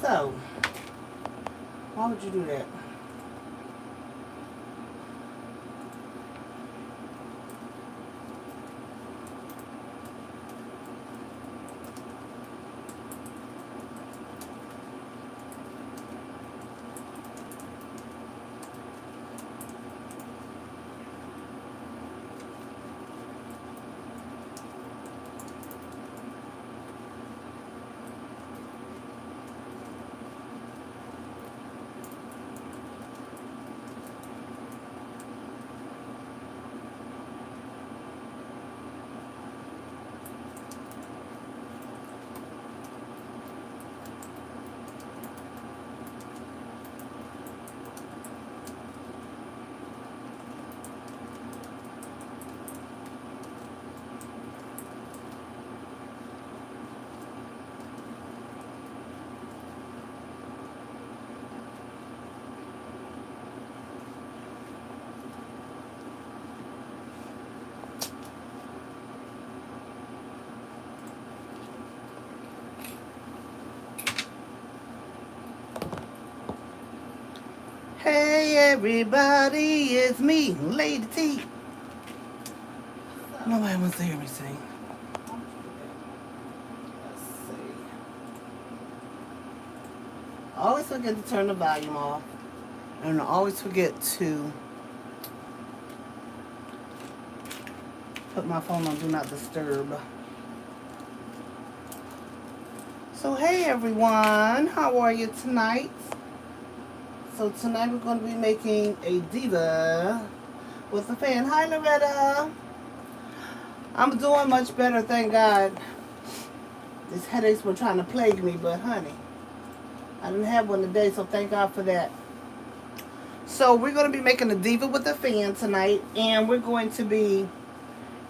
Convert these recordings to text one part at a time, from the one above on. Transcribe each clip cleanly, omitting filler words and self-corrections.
So, why would you do that? Hey everybody, it's me, Lady T. Nobody wants to hear me sing. Let's see. I always forget to turn the volume off. And I always forget to put my phone on Do Not Disturb. So hey everyone, how are you tonight? So tonight we're going to be making a Diva with a fan. Hi Loretta. I'm doing much better, thank God. These headaches were trying to plague me, but honey, I didn't have one today, so thank God for that. So we're going to be making a Diva with a fan tonight, and we're going to be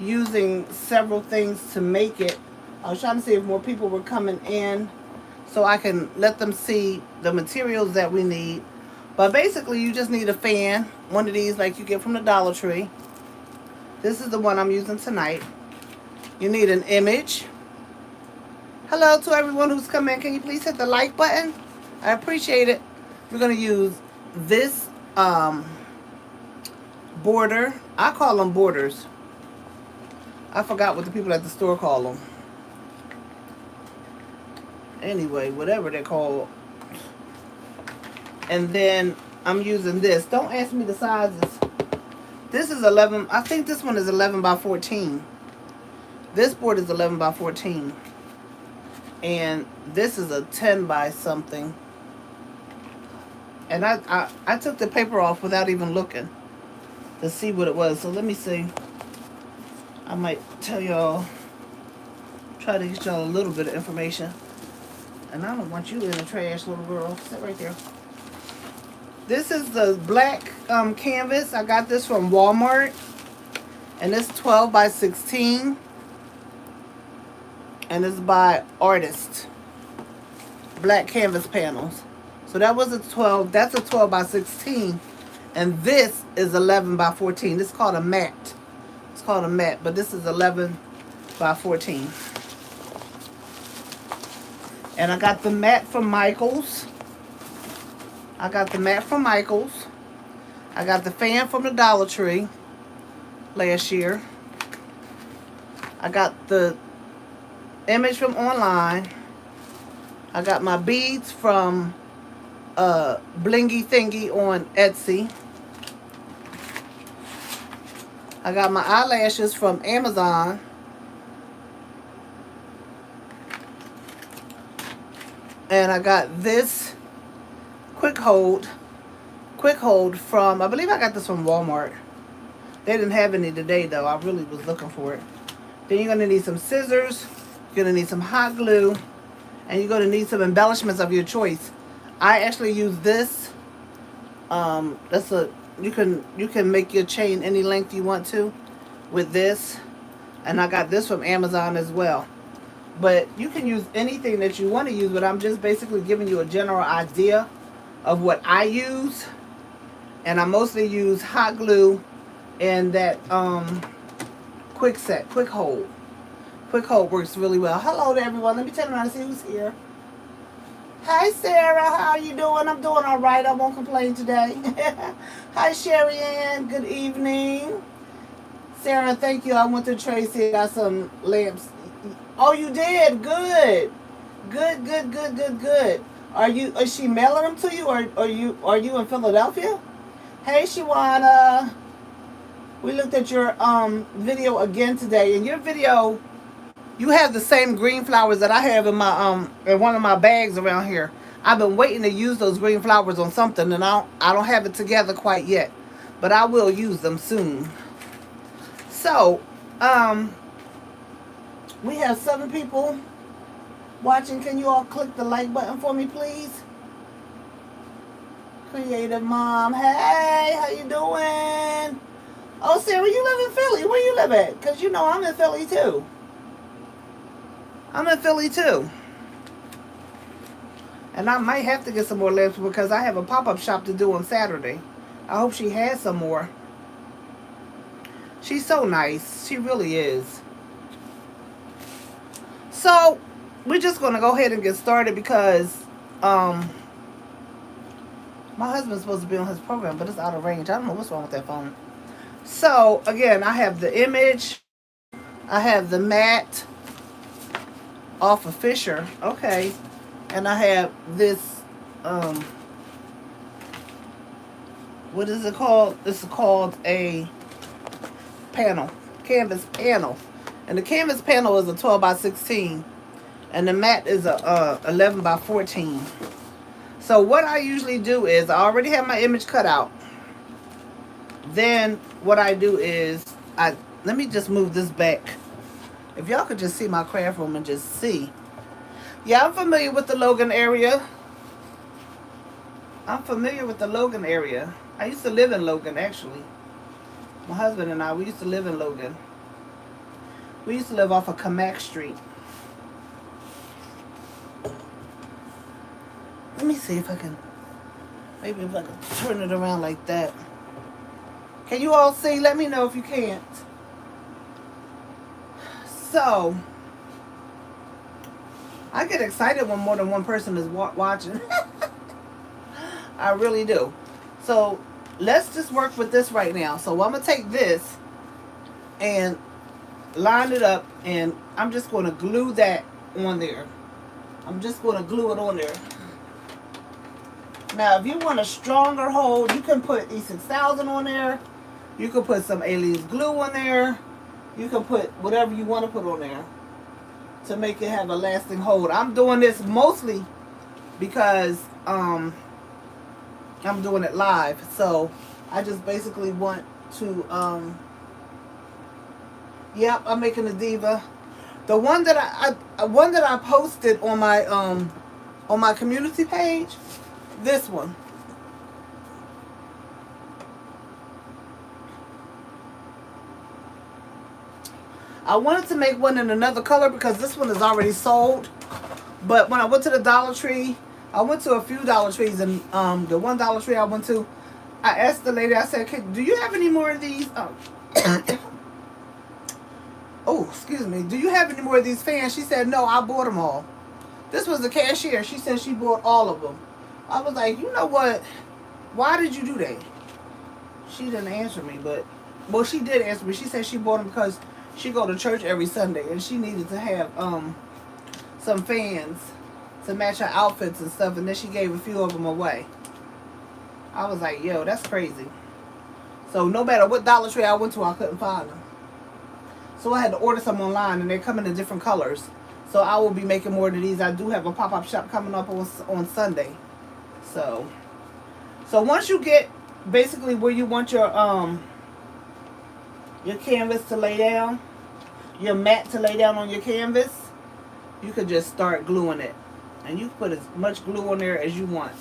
using several things to make it. I was trying to see if more people were coming in so I can let them see the materials that we need. But basically, you just need a fan, one of these like you get from the Dollar Tree. This is the one I'm using tonight. You need an image. Hello to everyone who's come in. Can you please hit the like button? I appreciate it. We're going to use this border. I call them borders. I forgot what the people at the store call them. Anyway, whatever they're called. And then I'm using this. Don't ask me the sizes. This is 11. I think this one is 11 by 14. This board is 11 by 14. And this is a 10 by something. And I took the paper off without even looking to see what it was. So let me see. I might tell y'all, try to get y'all a little bit of information. And I don't want you in the trash, little girl. Sit right there. This is the black canvas. I got this from Walmart. And it's 12 by 16. And it's by Artist. Black canvas panels. So that was a 12. That's a 12 by 16. And this is 11 by 14. This is called a matte. It's called a matte. But this is 11 by 14. And I got the matte from Michaels. I got the mat from Michaels. I got the fan from the Dollar Tree last year. I got the image from online. I got my beads from Blingy Thingy on Etsy. I got my eyelashes from Amazon. And I got this quick hold from, I believe I got this from Walmart. They didn't have any today though. I really was looking for it. Then you're going to need some scissors. You're going to need some hot glue. And you're going to need some embellishments of your choice. I actually use this. You can make your chain any length you want to with this. And I got this from Amazon as well. But you can use anything that you want to use, but I'm just basically giving you a general idea of what I use. And I mostly use hot glue and that quick hold. Quick hold works really well. Hello to everyone. Let me turn around and see who's here. Hi, Sarah. How are you doing? I'm doing all right. I won't complain today. Hi, Sherry Ann. Good evening. Sarah, thank you. I went to Tracy. Got some lamps. Oh, you did? Good. Good, good, good, good, good. Is she mailing them to you, or are you in Philadelphia? Hey, Shawana. We looked at your video again today. In your video, you have the same green flowers that I have in one of my bags around here. I've been waiting to use those green flowers on something, and I don't have it together quite yet, but I will use them soon. So, um, we have 7 people watching. Can you all click the like button for me, please? Creative Mom, hey, how you doing? Oh, Sarah, you live in Philly. Where you live at? Because you know I'm in Philly too. I'm in Philly too. And I might have to get some more lamps because I have a pop-up shop to do on Saturday. I hope she has some more. She's so nice. She really is. So, we're just going to go ahead and get started because my husband's supposed to be on his program, but it's out of range. I don't know what's wrong with that phone. So, again, I have the image. I have the mat off of Fisher. Okay. And I have this, what is it called? This is called a panel, canvas panel. And the canvas panel is a 12 by 16. And the mat is a 11 by 14. So what I usually do is I already have my image cut out. Then what I do is, let me just move this back. If y'all could just see my craft room and just see. Yeah, I'm familiar with the Logan area. I used to live in Logan, actually. My husband and I, we used to live in Logan. We used to live off of Kamak Street. Let me see if I can, maybe if I can turn it around like that. Can you all see? Let me know if you can't. So, I get excited when more than one person is watching. I really do. So, let's just work with this right now. So, I'm going to take this and line it up, and I'm just going to glue that on there. I'm just going to glue it on there. Now, if you want a stronger hold, you can put E6000 on there. You can put some Alias glue on there. You can put whatever you want to put on there to make it have a lasting hold. I'm doing this mostly because I'm doing it live. So I just basically want to yep, I'm making a Diva. The one that I posted on my community page, this one. I wanted to make one in another color because this one is already sold. But when I went to the Dollar Tree, I went to a few Dollar Trees, and the one Dollar Tree I went to, I asked the lady, I said, do you have any more of these? Oh, excuse me. Do you have any more of these fans? She said, no, I bought them all. This was the cashier. She said she bought all of them. I was like, you know what? Why did you do that? She didn't answer me, but, well, she did answer me. She said she bought them because she go to church every Sunday, and she needed to have some fans to match her outfits and stuff, and then she gave a few of them away. I was like, yo, that's crazy. So no matter what Dollar Tree I went to, I couldn't find them. So I had to order some online, and they're coming in different colors. So I will be making more of these. I do have a pop-up shop coming up on Sunday. So once you get basically where you want your canvas to lay down, your mat to lay down on your canvas, you could just start gluing it. And you can put as much glue on there as you want.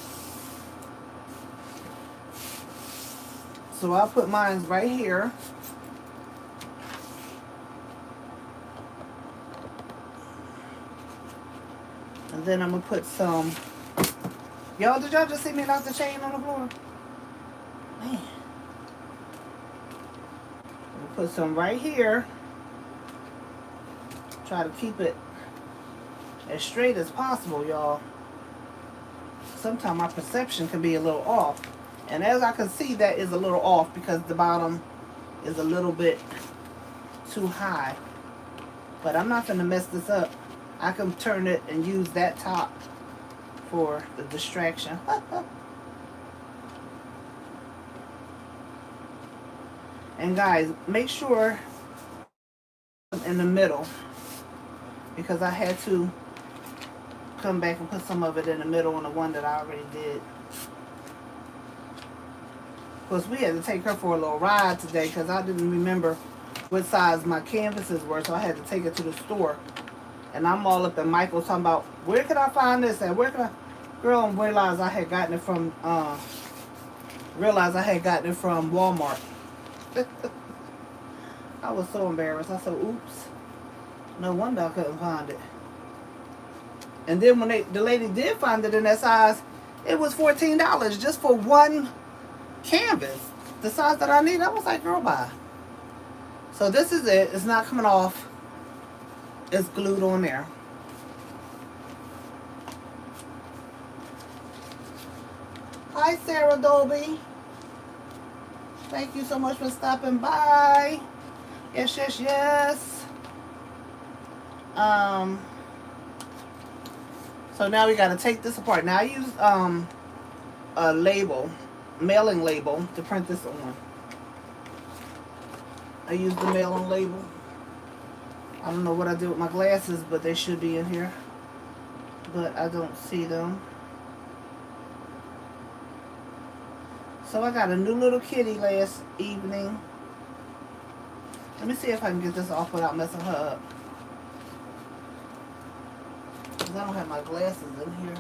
So I'll put mine right here. And then I'm going to put some... Y'all, did y'all just see me knock the chain on the floor? Man. I'll put some right here. Try to keep it as straight as possible, y'all. sometimes my perception can be a little off. And as I can see, that is a little off because the bottom is a little bit too high. But I'm not going to mess this up. I can turn it and use that top for the distraction. And guys, make sure in the middle, because I had to come back and put some of it in the middle on the one that I already did. Of course, we had to take her for a little ride today because I didn't remember what size my canvases were, so I had to take it to the store. And I'm all up at Michael's talking about, where can I find this at? Where can I? Girl, I realized I had gotten it from Walmart. I was so embarrassed. I said, oops. No wonder I couldn't find it. And then when the lady did find it in that size, it was $14 just for one canvas. The size that I need. I was like, girl, bye. So this is it. It's not coming off. It's glued on there. Hi, Sarah Dolby. Thank you so much for stopping by. Yes, yes, yes. So now we got to take this apart. Now I use a label, mailing label, to print this on. I use the mailing label. I don't know what I did with my glasses, but they should be in here. But I don't see them. So I got a new little kitty last evening. Let me see if I can get this off without messing her up. Because I don't have my glasses in here.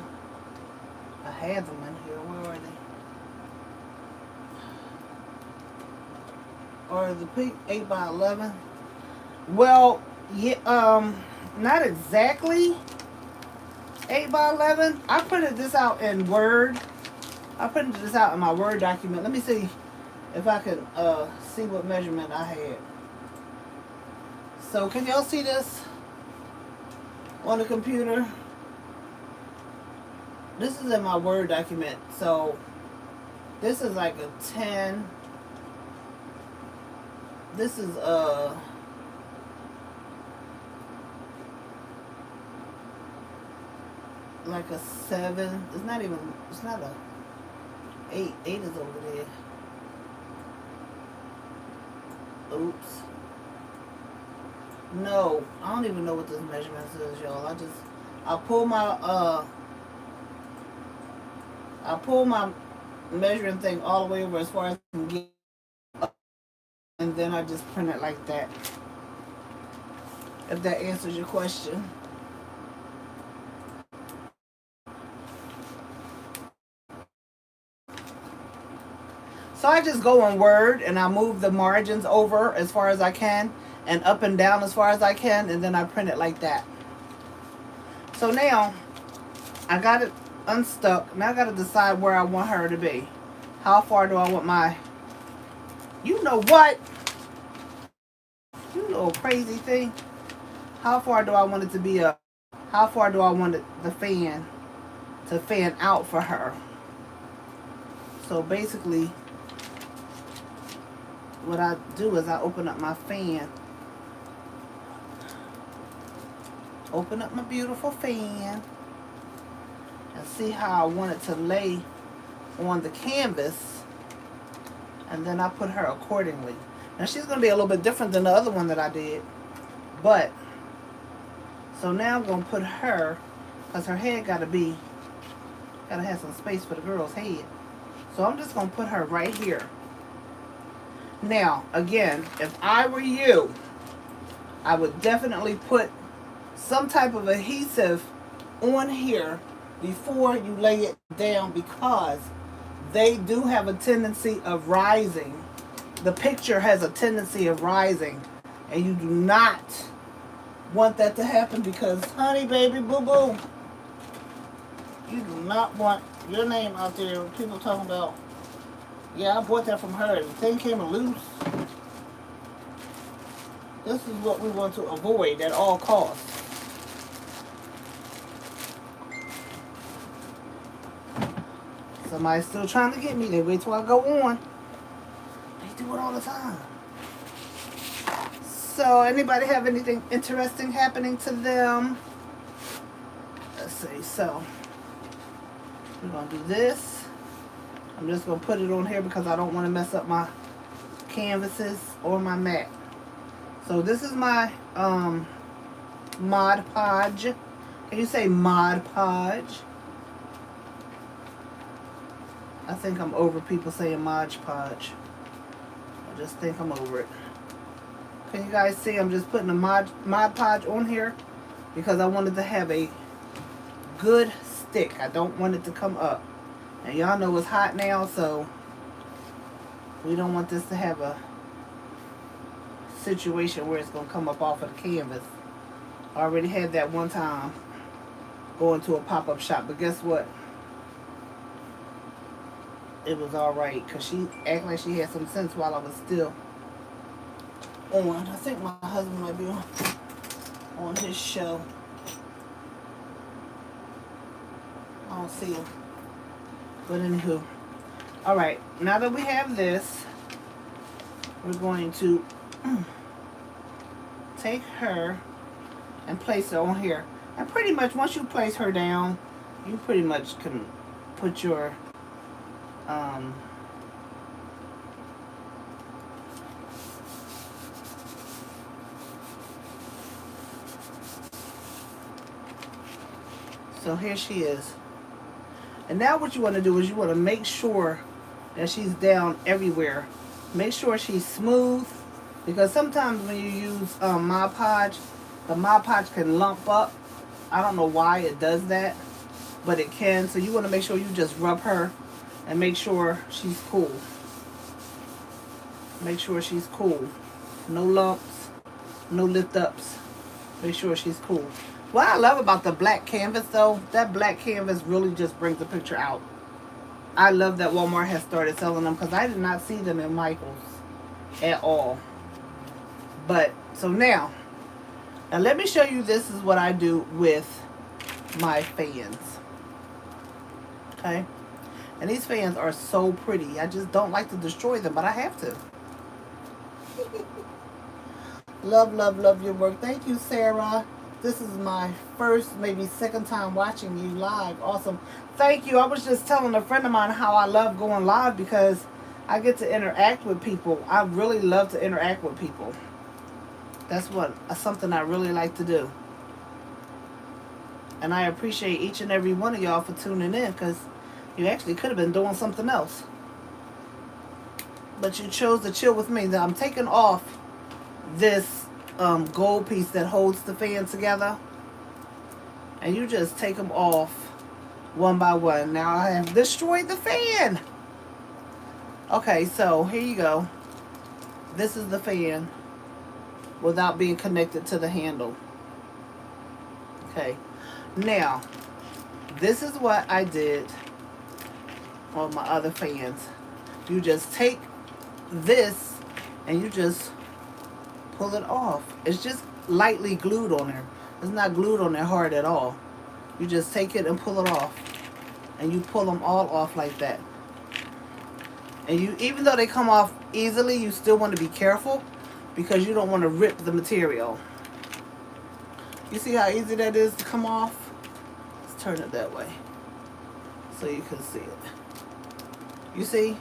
I had them in here. Where are they? Or the pink 8x11? Well, yeah, not exactly 8x11. I printed this out in Word. I printed this out in my Word document. Let me see if I can see what measurement I had. So can y'all see this on the computer? This is in my Word document. So this is like a 10. This is like a 7. It's not a 8. 8 is over there. Oops. No, I don't even know what this measurement is, y'all. I pull my measuring thing all the way over as far as I can get, and then I just print it like that. If that answers your question. So I just go in Word and I move the margins over as far as I can and up and down as far as I can, and then I print it like that. So now I got it unstuck. Now I got to decide where I want her to be. How far do I want my, you know what? You little crazy thing. How far do I want it to be up? How far do I want the fan to fan out for her? So basically, what I do is I open up my fan. Open up my beautiful fan. And see how I want it to lay on the canvas. And then I put her accordingly. Now she's going to be a little bit different than the other one that I did. But, so now I'm going to put her, because her head got to have some space for the girl's head. So I'm just going to put her right here. Now, again, if I were you, I would definitely put some type of adhesive on here before you lay it down, because they do have a tendency of rising. The picture has a tendency of rising, and you do not want that to happen, because, honey, baby, boo-boo, you do not want your name out there. People talking about, yeah, I bought that from her. The thing came loose. This is what we want to avoid at all costs. Somebody's still trying to get me. They wait till I go on. They do it all the time. So, anybody have anything interesting happening to them? Let's see. So, we're going to do this. I'm just going to put it on here because I don't want to mess up my canvases or my mat. So, this is my Mod Podge. Can you say Mod Podge? I think I'm over people saying Mod Podge. I just think I'm over it. Can you guys see I'm just putting a Mod Podge on here because I wanted to have a good stick. I don't want it to come up. And y'all know it's hot now, so we don't want this to have a situation where it's going to come up off of the canvas. I already had that one time going to a pop-up shop, but guess what? It was alright because she acted like she had some sense while I was still on. I think my husband might be on his show. I don't see him. But anywho. Alright, now that we have this, we're going to take her and place her on here. And pretty much once you place her down, you pretty much can put your so here she is. And now what you want to do is you want to make sure that she's down everywhere. Make sure she's smooth, because sometimes when you use Mod Podge, the Mod Podge can lump up. I don't know why it does that, but it can. So you want to make sure you just rub her and make sure she's cool. Make sure she's cool. No lumps, no lift ups. Make sure she's cool. What I love about the black canvas though, that black canvas really just brings the picture out. I love that Walmart has started selling them because I did not see them in Michael's at all. But, so now let me show you, this is what I do with my fans. Okay? And these fans are so pretty. I just don't like to destroy them, but I have to. Love, love, love your work. Thank you, Sarah. This is my first, maybe second time watching you live. Awesome. Thank you. I was just telling a friend of mine how I love going live because I get to interact with people. I really love to interact with people. That's something I really like to do. And I appreciate each and every one of y'all for tuning in, because you actually could have been doing something else. But you chose to chill with me. Now I'm taking off this gold piece that holds the fan together, and you just take them off one by one. Now I have destroyed the fan. Okay, so here you go. This is the fan without being connected to the handle. Okay, now this is what I did on my other fans. You just take this and you just pull it off. It's just lightly glued on there. It's not glued on there hard at all. You just take it and pull it off, and you pull them all off like that. And you, even though they come off easily, you still want to be careful because you don't want to rip the material. You see how easy that is to come off? Let's turn it that way so you can see it. You see?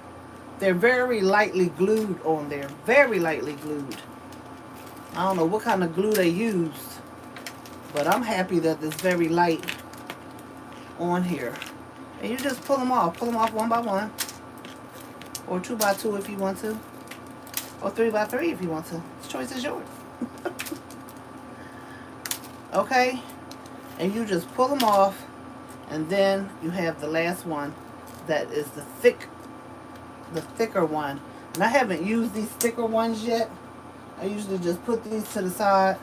They're very lightly glued on there. Very lightly glued. I don't know what kind of glue they used, but I'm happy that it's very light on here. And you just pull them off. Pull them off one by one. Or 2 by 2 if you want to. Or 3 by 3 if you want to. The choice is yours. Okay? And you just pull them off. And then you have the last one that is the thicker one. And I haven't used these thicker ones yet. I usually just put these to the side.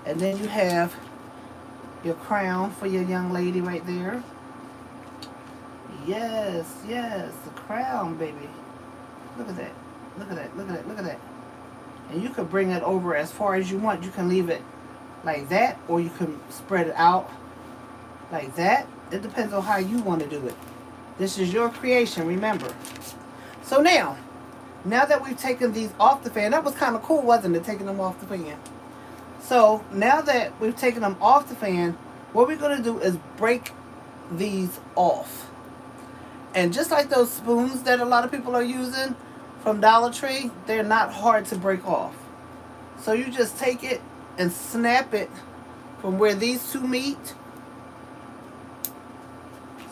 And then you have your crown for your young lady right there. Yes, yes, the crown, baby. Look at that. Look at that. Look at that. Look at that. And you could bring it over as far as you want. You can leave it like that, or you can spread it out like that. It depends on how you want to do it. This is your creation, remember. So now that we've taken these off the fan, that was kind of cool, wasn't it, taking them off the fan? So now that we've taken them off the fan, what we're going to do is break these off. And just like those spoons that a lot of people are using from Dollar Tree, they're not hard to break off. So you just take it and snap it from where these two meet.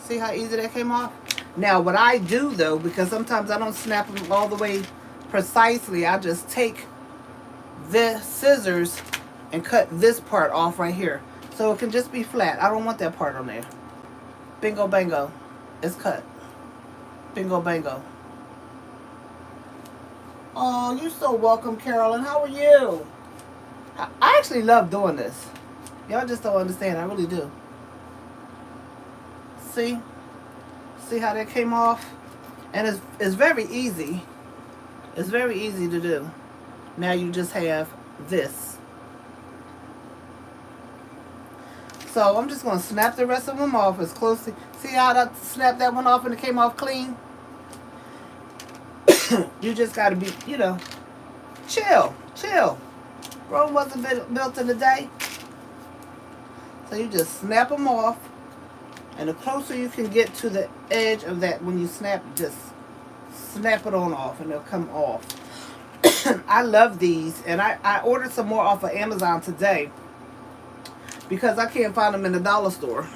See how easy that came off? Now what I do though, because sometimes I don't snap them all the way precisely, I just take the scissors and cut this part off right here. So it can just be flat. I don't want that part on there. Bingo bango. It's cut. Bingo bango. Oh, you're so welcome, Carolyn. How are you? I actually love doing this. Y'all just don't understand. I really do. See? See how that came off? And it's very easy. It's very easy to do. Now you just have this. So I'm just going to snap the rest of them off as closely. See how I snapped that one off and it came off clean? You just got to be, you know, chill. Rome wasn't built in a day. So you just snap them off. And the closer you can get to the edge of that when you snap, just snap it on off and they'll come off. I love these. And I ordered some more off of Amazon today because I can't find them in the dollar store.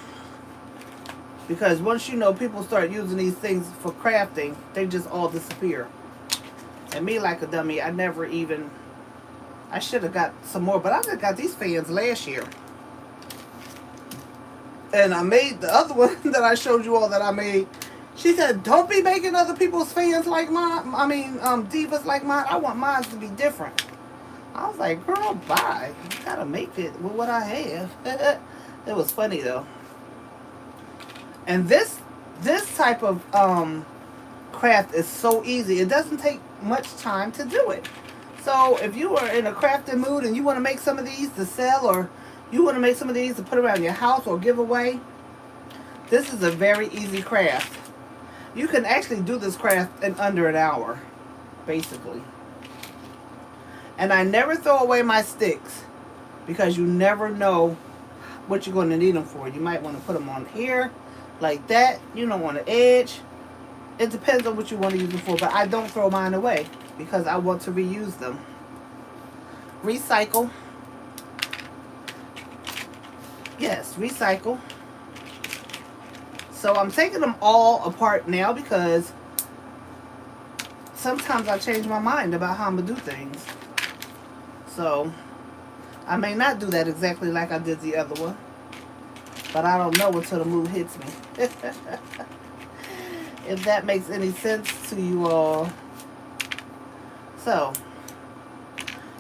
Because once you know people start using these things for crafting, they just all disappear. And me like a dummy, I should have got some more. But I just got these fans last year. And I made the other one that I showed you all that I made. She said, don't be making other people's fans like mine. Divas like mine. I want mine to be different. I was like, girl, bye. You gotta make it with what I have. It was funny though. And this type of craft is so easy. It doesn't take much time to do it. So if you are in a crafting mood and you want to make some of these to sell, or you want to make some of these to put around your house or give away, this is a very easy craft. You can actually do this craft in under an hour, basically. And I never throw away my sticks because you never know what you're going to need them for. You might want to put them on here like that. You don't want to edge. It depends on what you want to use them for, but I don't throw mine away because I want to reuse them. Recycle. Yes, recycle. So I'm taking them all apart now because sometimes I change my mind about how I'm going to do things. So I may not do that exactly like I did the other one, but I don't know until the mood hits me. If that makes any sense to you all. So,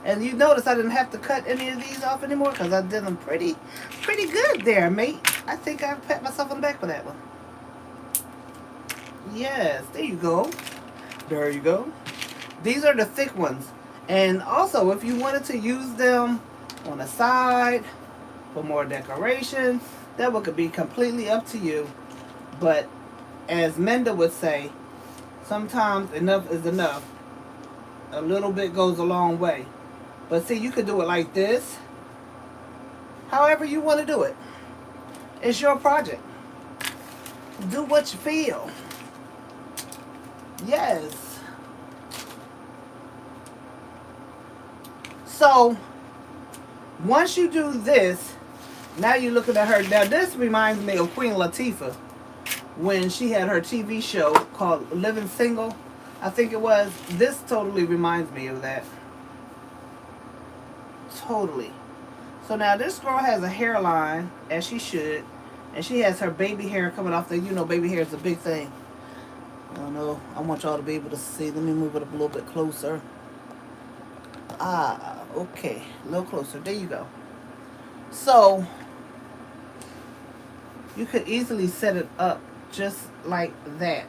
and you notice I didn't have to cut any of these off anymore because I did them pretty good there, mate. I think I pat myself on the back for that one. Yes, there you go. There you go. These are the thick ones. And also, if you wanted to use them on the side for more decoration, that would be completely up to you. But as Menda would say, sometimes enough is enough. A little bit goes a long way. But see, you could do it like this. However you want to do it. It's your project. Do what you feel. Yes. So, once you do this, now you're looking at her. Now, this reminds me of Queen Latifah when she had her TV show called Living Single. I think it was. This totally reminds me of that. Totally. So now this girl has a hairline, as she should, and she has her baby hair coming off there. You know, baby hair is a big thing. I don't know. I want y'all to be able to see. Let me move it up a little bit closer. Ah, okay. A little closer. There you go. So, you could easily set it up just like that.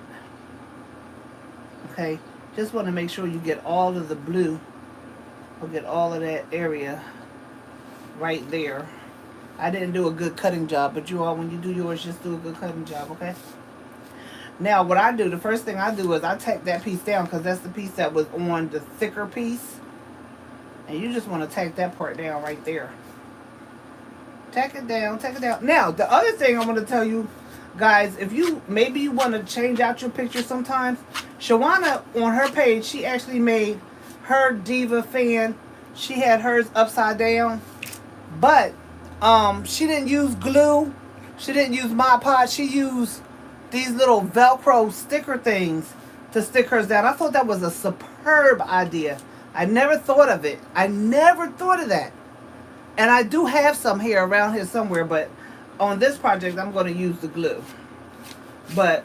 Okay? Just want to make sure you get all of the blue, or get all of that area right there. I didn't do a good cutting job, but you all, when you do yours, just do a good cutting job, okay? Now, what I do, the first thing I do is I tack that piece down because that's the piece that was on the thicker piece. And you just want to tack that part down right there. Tack it down, tack it down. Now, the other thing I want to tell you, guys, if you, maybe you want to change out your picture sometimes. Shawana, on her page, she actually made her Diva fan. She had hers upside down. But she didn't use glue. She didn't use Mod Podge. She used these little Velcro sticker things to stick hers down. I thought that was a superb idea. I never thought of it. I never thought of that. And I do have some here around here somewhere, but on this project, I'm going to use the glue. But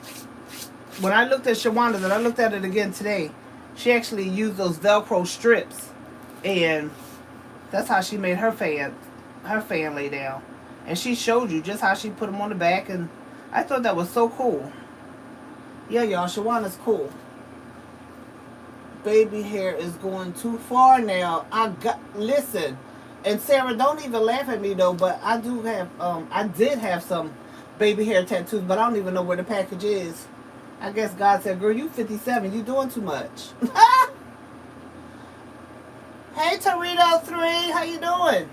when I looked at Shawana's, and I looked at it again today, she actually used those Velcro strips, and that's how she made her fan lay down. And she showed you just how she put them on the back, and I thought that was so cool. Yeah, y'all, Shawana's cool. Baby hair is going too far now. Listen. And Sarah, don't even laugh at me though, but I did have some baby hair tattoos, but I don't even know where the package is. I guess God said, girl, you 57, you doing too much. Hey, Torito3, how you doing?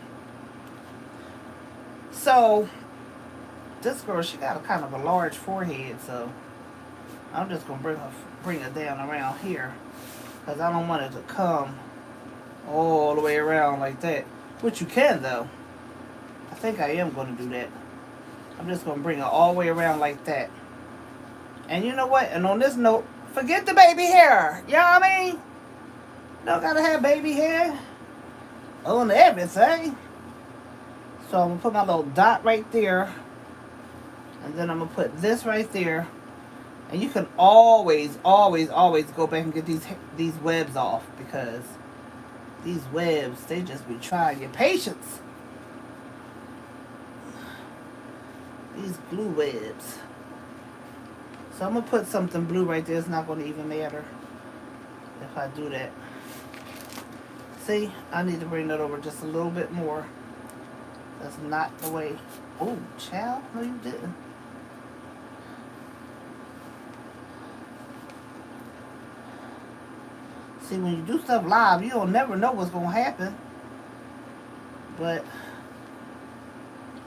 So, this girl, she got a kind of a large forehead, so I'm just going to bring it down around here, because I don't want it to come all the way around like that. Which you can, though. I think I am going to do that. I'm just going to bring it all the way around like that. And you know what? And on this note, forget the baby hair. You know what I mean? Don't got to have baby hair on everything. So I'm going to put my little dot right there. And then I'm going to put this right there. And you can always, always, always go back and get these webs off, because these webs, they just be trying your patience. These glue webs. So I'm going to put something blue right there. It's not going to even matter if I do that. See, I need to bring that over just a little bit more. That's not the way. Oh, child. No, you didn't. See, when you do stuff live, you don't never know what's going to happen. But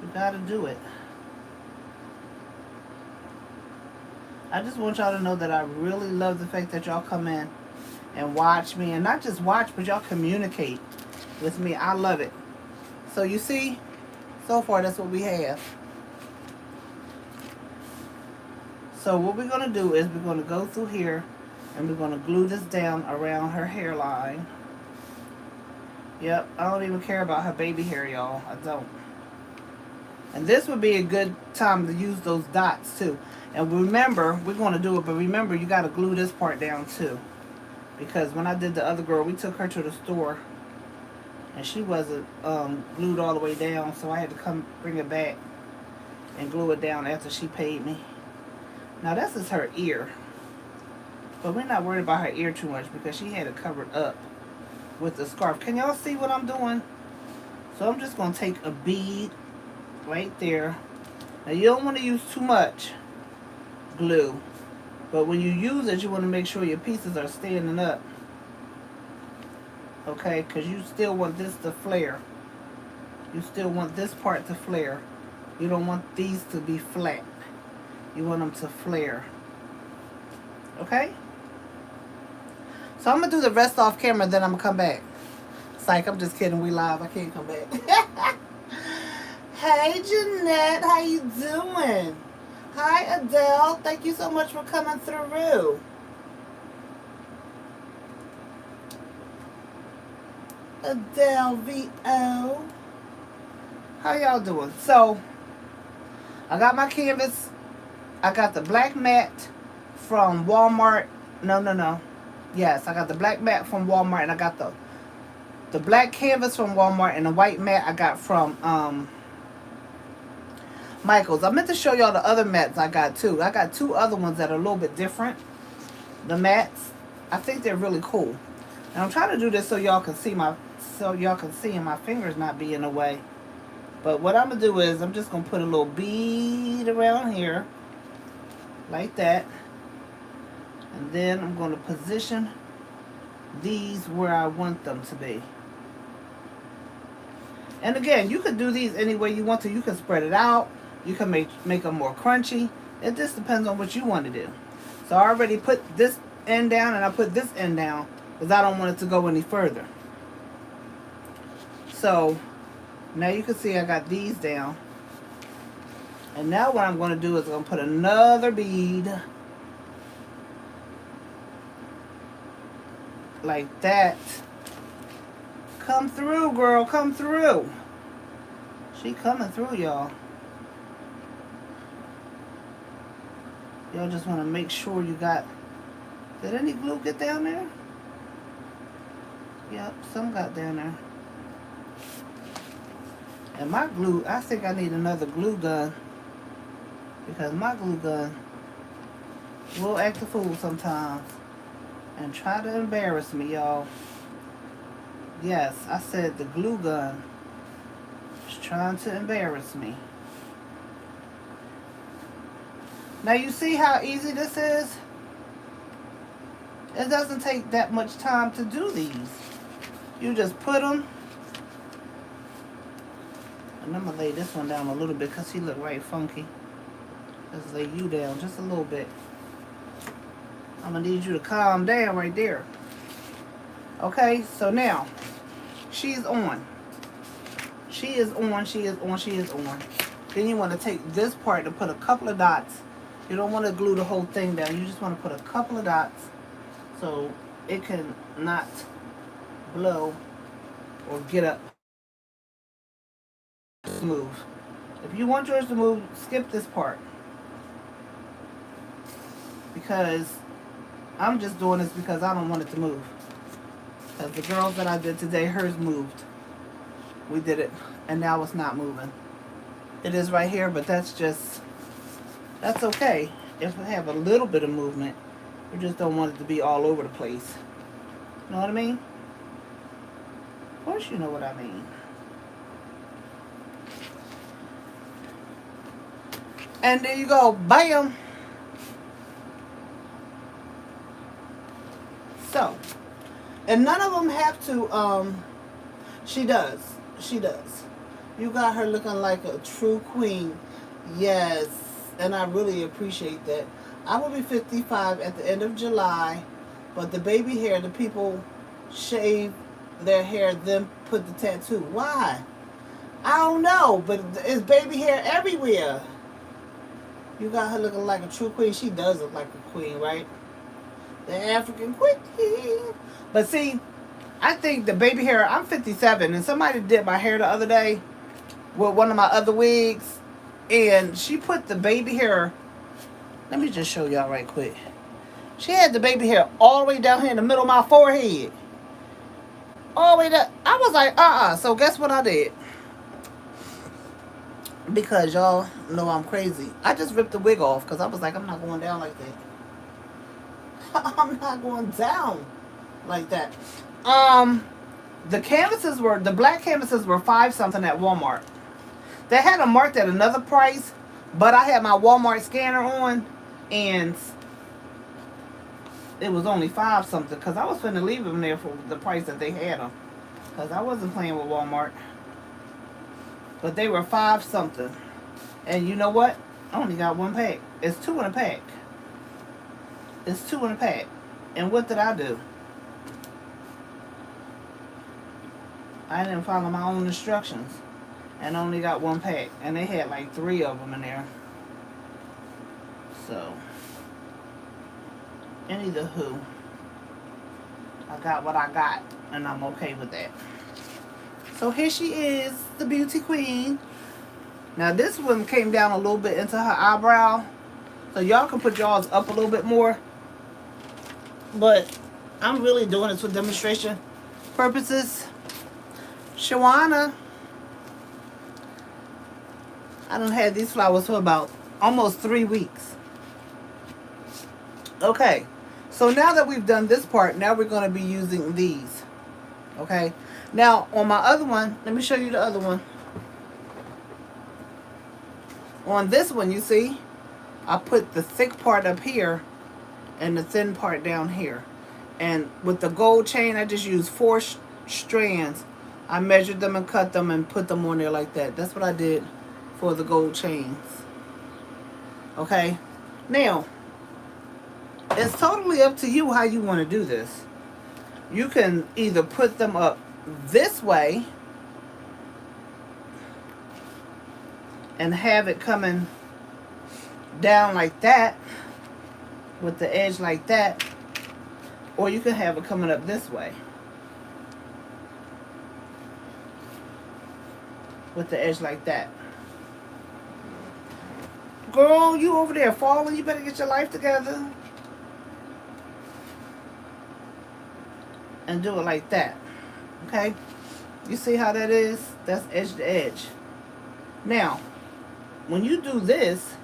you got to do it. I just want y'all to know that I really love the fact that y'all come in and watch me. And not just watch, but y'all communicate with me. I love it. So you see, so far that's what we have. So what we're going to do is we're going to go through here. And we're going to glue this down around her hairline. Yep, I don't even care about her baby hair, y'all. I don't. And this would be a good time to use those dots, too. And remember, we're going to do it, but remember, you got to glue this part down, too. Because when I did the other girl, we took her to the store. And she wasn't glued all the way down, so I had to come bring it back and glue it down after she paid me. Now, this is her ear. But we're not worried about her ear too much because she had it covered up with the scarf. Can y'all see what I'm doing? So I'm just going to take a bead right there. Now you don't want to use too much glue. But when you use it, you want to make sure your pieces are standing up. Okay? Because you still want this to flare. You still want this part to flare. You don't want these to be flat. You want them to flare. Okay? So I'm going to do the rest off camera, then I'm going to come back. Psych, I'm just kidding. We live. I can't come back. Hey, Jeanette. How you doing? Hi, Adele. Thank you so much for coming through. Adele VO. How y'all doing? So, I got my canvas. I got the black matte from Walmart. No. Yes, I got the black matte from Walmart, and I got the black canvas from Walmart, and the white matte I got from Michael's. I meant to show y'all the other mattes I got too. I got two other ones that are a little bit different. The mattes, I think they're really cool. And I'm trying to do this so y'all can see and my fingers not be in the way. But what I'm gonna do is I'm just gonna put a little bead around here, like that. And then I'm going to position these where I want them to be. And again, you could do these any way you want to. You can spread it out. You can make them more crunchy. It just depends on what you want to do. So I already put this end down and I put this end down because I don't want it to go any further. So now you can see I got these down. And now what I'm going to do is I'm going to put another bead like that. Come through, girl. Come through. She coming through, y'all. Y'all just want to make sure you got... Did any glue get down there? Yep, some got down there. And my glue, I think I need another glue gun. Because my glue gun will act a fool sometimes. And try to embarrass me, y'all. Yes, I said the glue gun is trying to embarrass me. Now you see how easy this is? It doesn't take that much time to do these. You just put them. And I'm going to lay this one down a little bit because he look right funky. Just lay you down just a little bit. I'm going to need you to calm down right there. Okay, so now, she's on. She is on, she is on, she is on. Then you want to take this part and put a couple of dots. You don't want to glue the whole thing down. You just want to put a couple of dots so it can not blow or get up smooth. If you want yours to move, skip this part. Because I'm just doing this because I don't want it to move. Because the girls that I did today, hers moved. We did it, and now it's not moving. It is right here, but that's okay. If we have a little bit of movement, we just don't want it to be all over the place. You know what I mean? Of course you know what I mean. And there you go. Bam! So, and none of them have to, she does. She does. You got her looking like a true queen. Yes. And I really appreciate that. I will be 55 at the end of July. But the baby hair, the people shave their hair, then put the tattoo. Why? I don't know. But it's baby hair everywhere. You got her looking like a true queen. She does look like a queen, right? The African queen. But see, I think the baby hair, I'm 57, and somebody did my hair the other day with one of my other wigs, and she put the baby hair, let me just show y'all right quick. She had the baby hair all the way down here in the middle of my forehead. All the way down. I was like, so guess what I did? Because y'all know I'm crazy. I just ripped the wig off because I was like, I'm not going down like that. I'm not going down like that. The black canvases were $5 something at Walmart. They had them marked at another price, but I had my Walmart scanner on, and it was only $5 something because I was finna leave them there for the price that they had them, because I wasn't playing with Walmart. But they were $5 something, and you know what? I only got one pack. It's 2 in a pack. It's 2 in a pack. And what did I do? I didn't follow my own instructions and only got one pack. And they had like 3 of them in there. So, anywho, I got what I got and I'm okay with that. So here she is, the beauty queen. Now this one came down a little bit into her eyebrow. So y'all can put y'all's up a little bit more. But I'm really doing this for demonstration purposes. Shawana, I done had these flowers for about almost 3 weeks. Okay, so now that we've done this part, now we're going to be using these. Okay, now on my other one, let me show you the other one. On this one, you see, I put the thick part up here and the thin part down here. And with the gold chain, I just used 4 strands. I measured them and cut them and put them on there like that. That's what I did for the gold chains. Okay? Now, it's totally up to you how you want to do this. You can either put them up this way and have it coming down like that with the edge like that, or you can have it coming up this way with the edge like that. Girl, you over there falling, you better get your life together and do it like that. Okay? You see how that is? That's edge to edge. Now, when you do this,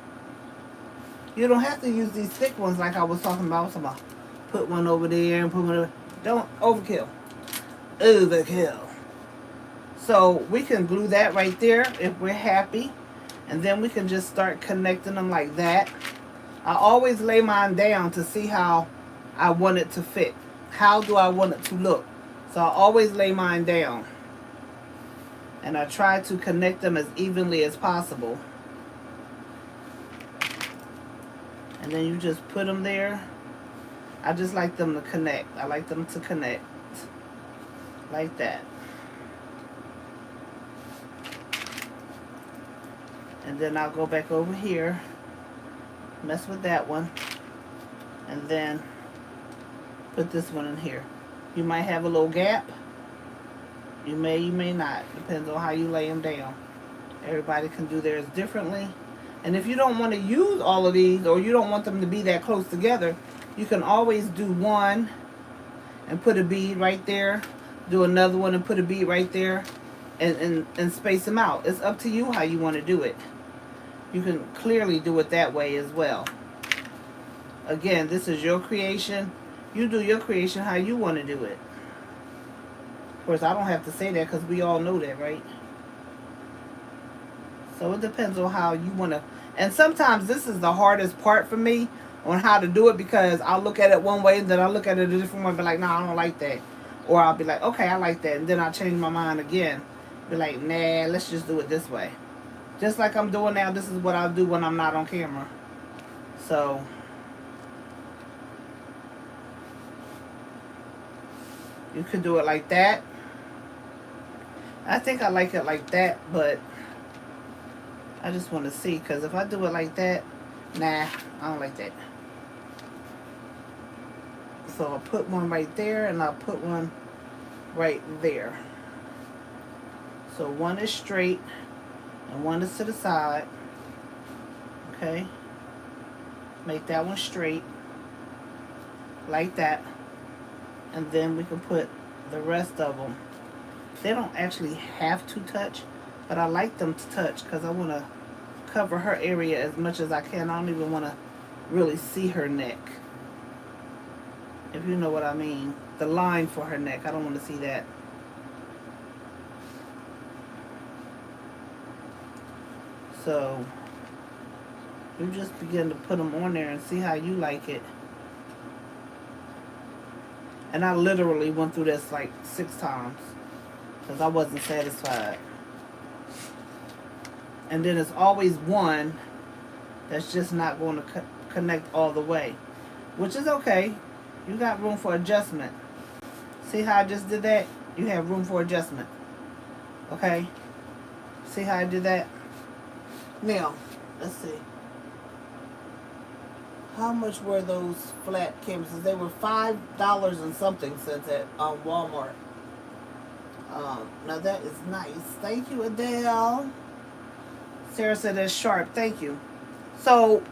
you don't have to use these thick ones like I was talking about. I was talking about put one over there and put one over. Don't overkill. Overkill. So we can glue that right there if we're happy. And then we can just start connecting them like that. I always lay mine down to see how I want it to fit. How do I want it to look? So I always lay mine down. And I try to connect them as evenly as possible. And then you just put them there. I just like them to connect. I like them to connect. Like that. And then I'll go back over here. Mess with that one. And then put this one in here. You might have a little gap. You may not. Depends on how you lay them down. Everybody can do theirs differently. And if you don't want to use all of these, or you don't want them to be that close together, you can always do one and put a bead right there. Do another one and put a bead right there. And space them out. It's up to you how you want to do it. You can clearly do it that way as well. Again, this is your creation. You do your creation how you want to do it. Of course, I don't have to say that because we all know that, right? So it depends on how you want to. And sometimes this is the hardest part for me on how to do it, because I'll look at it one way and then I'll look at it a different way and be like, no, I don't like that. Or I'll be like, okay, I like that. And then I'll change my mind again. Be like, nah, let's just do it this way. Just like I'm doing now, this is what I'll do when I'm not on camera. So you could do it like that. I think I like it like that, but I just want to see, because if I do it like that, nah, I don't like that. So I'll put one right there, and I'll put one right there. So one is straight, and one is to the side. Okay? Make that one straight, like that. And then we can put the rest of them. They don't actually have to touch, but I like them to touch because I want to cover her area as much as I can. I don't even want to really see her neck, if you know what I mean. The line for her neck, I don't want to see that. So you just begin to put them on there and see how you like it. And I literally went through this like 6 times because I wasn't satisfied. And then there's always one that's just not going to connect all the way, which is okay. You got room for adjustment. See how I just did that? You have room for adjustment. Okay? See how I did that? Now, let's see. How much were those flat canvases? They were $5 and something cents at Walmart. Now that is nice. Thank you, Adele. Sarah said that's sharp. Thank you. So,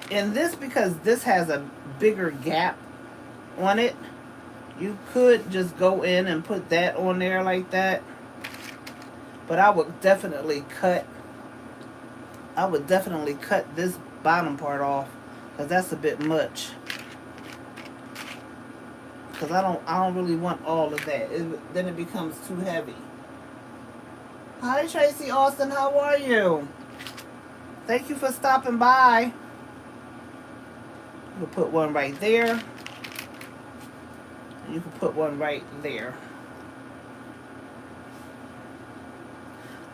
in this, because this has a bigger gap on it, you could just go in and put that on there like that. But I would definitely cut this bottom part off, because that's a bit much. Because I don't really want all of that. Then it becomes too heavy. Hi, Tracy Austin. How are you? Thank you for stopping by. You can put one right there. And you can put one right there.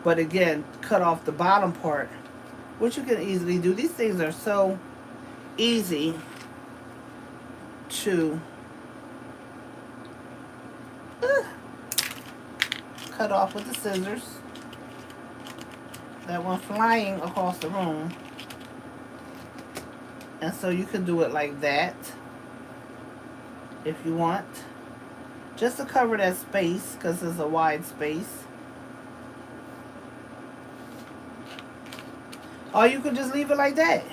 But again, cut off the bottom part, which you can easily do. These things are so easy to cut off with the scissors. That one flying across the room. And so you can do it like that if you want. Just to cover that space, because it's a wide space. Or you could just leave it like that.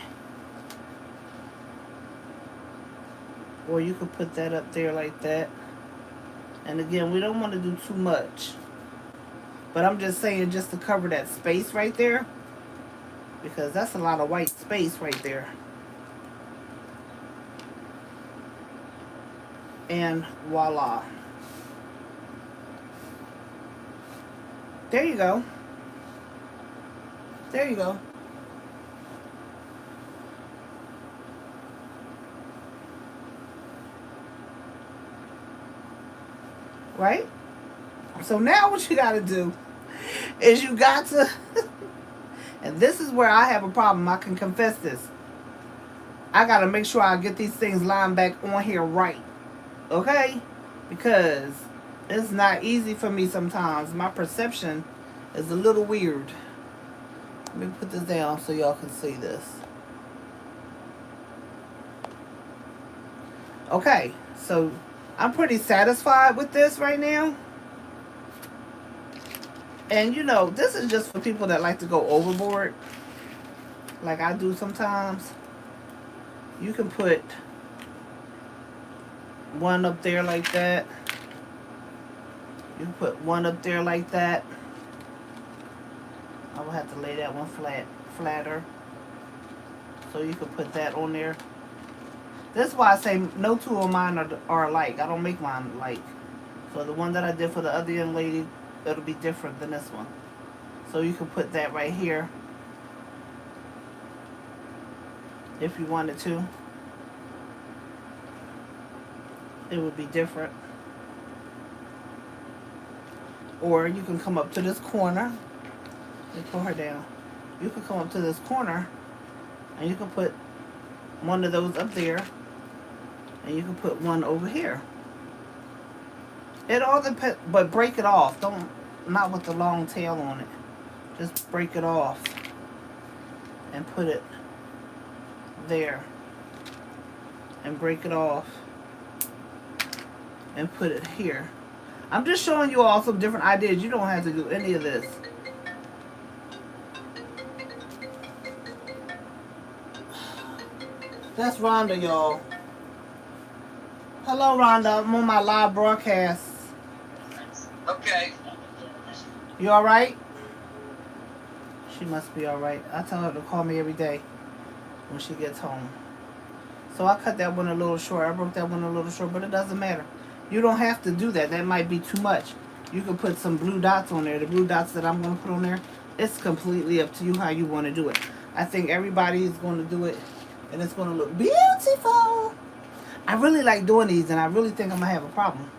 Or you could put that up there like that. And again, we don't want to do too much. But I'm just saying just to cover that space right there. Because that's a lot of white space right there. And voila. There you go. There you go. Right? So now what you got to do is you got to, and this is where I have a problem. I can confess this. I got to make sure I get these things lined back on here right. Okay? Because it's not easy for me sometimes. My perception is a little weird. Let me put this down so y'all can see this. Okay, so I'm pretty satisfied with this right now. And you know, this is just for people that like to go overboard. Like I do sometimes. You can put one up there like that. You can put one up there like that. I will have to lay that one flatter. So you can put that on there. This is why I say no two of mine are alike. I don't make mine alike. So the one that I did for the other young lady, it'll be different than this one. So you can put that right here. If you wanted to. It would be different. Or you can come up to this corner. Let me pull her down. You can come up to this corner and you can put one of those up there. And you can put one over here. It all depends, but break it off. Not with the long tail on it. Just break it off. And put it there. And break it off. And put it here. I'm just showing you all some different ideas. You don't have to do any of this. That's Rhonda, y'all. Hello, Rhonda. I'm on my live broadcast. Okay. You alright? She must be alright. I tell her to call me every day when she gets home. So I cut that one a little short. I broke that one a little short, but it doesn't matter. You don't have to do that. That might be too much. You can put some blue dots on there. The blue dots that I'm going to put on there, it's completely up to you how you want to do it. I think everybody is going to do it, and it's going to look beautiful. I really like doing these, and I really think I'm going to have a problem.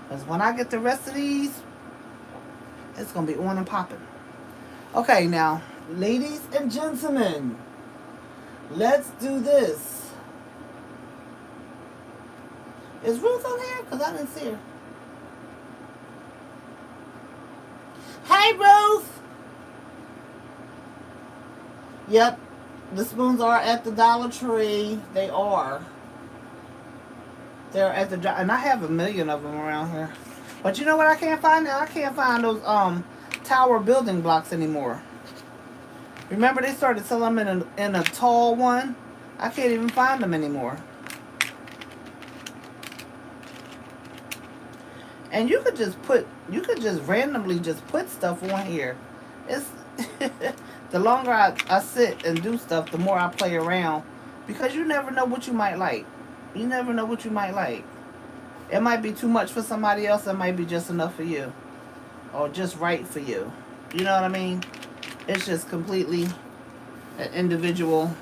Because when I get the rest of these, it's going to be on and popping. Okay, now, ladies and gentlemen, let's do this. Is Ruth on here? Because I didn't see her. Hey, Ruth! Yep, the spoons are at the Dollar Tree. They are. They're at the... And I have a million of them around here. But you know what I can't find now? I can't find those tower building blocks anymore. Remember they started selling them in a tall one? I can't even find them anymore. And you could just randomly just put stuff on here. It's the longer I sit and do stuff, the more I play around. Because you never know what you might like. You never know what you might like. It might be too much for somebody else. It might be just enough for you. Or just right for you. You know what I mean? It's just completely an individual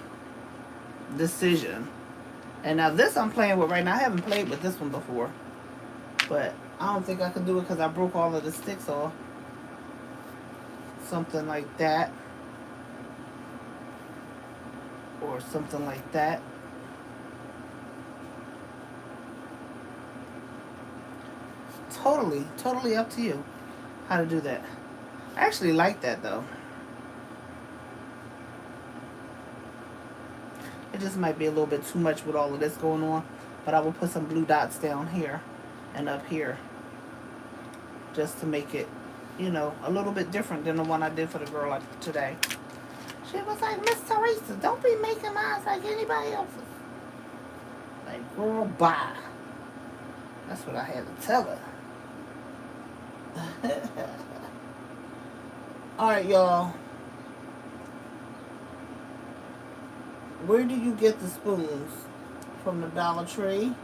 decision. And now this I'm playing with right now. I haven't played with this one before. But I don't think I could do it because I broke all of the sticks off. Something like that. Or something like that. Totally up to you how to do that. I actually like that though. It just might be a little bit too much with all of this going on. But I will put some blue dots down here and up here. Just to make it, you know, a little bit different than the one I did for the girl today. She was like, Miss Teresa, don't be making mine like anybody else's. Like, girl, bye. That's what I had to tell her. Alright, y'all. Where do you get the spoons? From the Dollar Tree?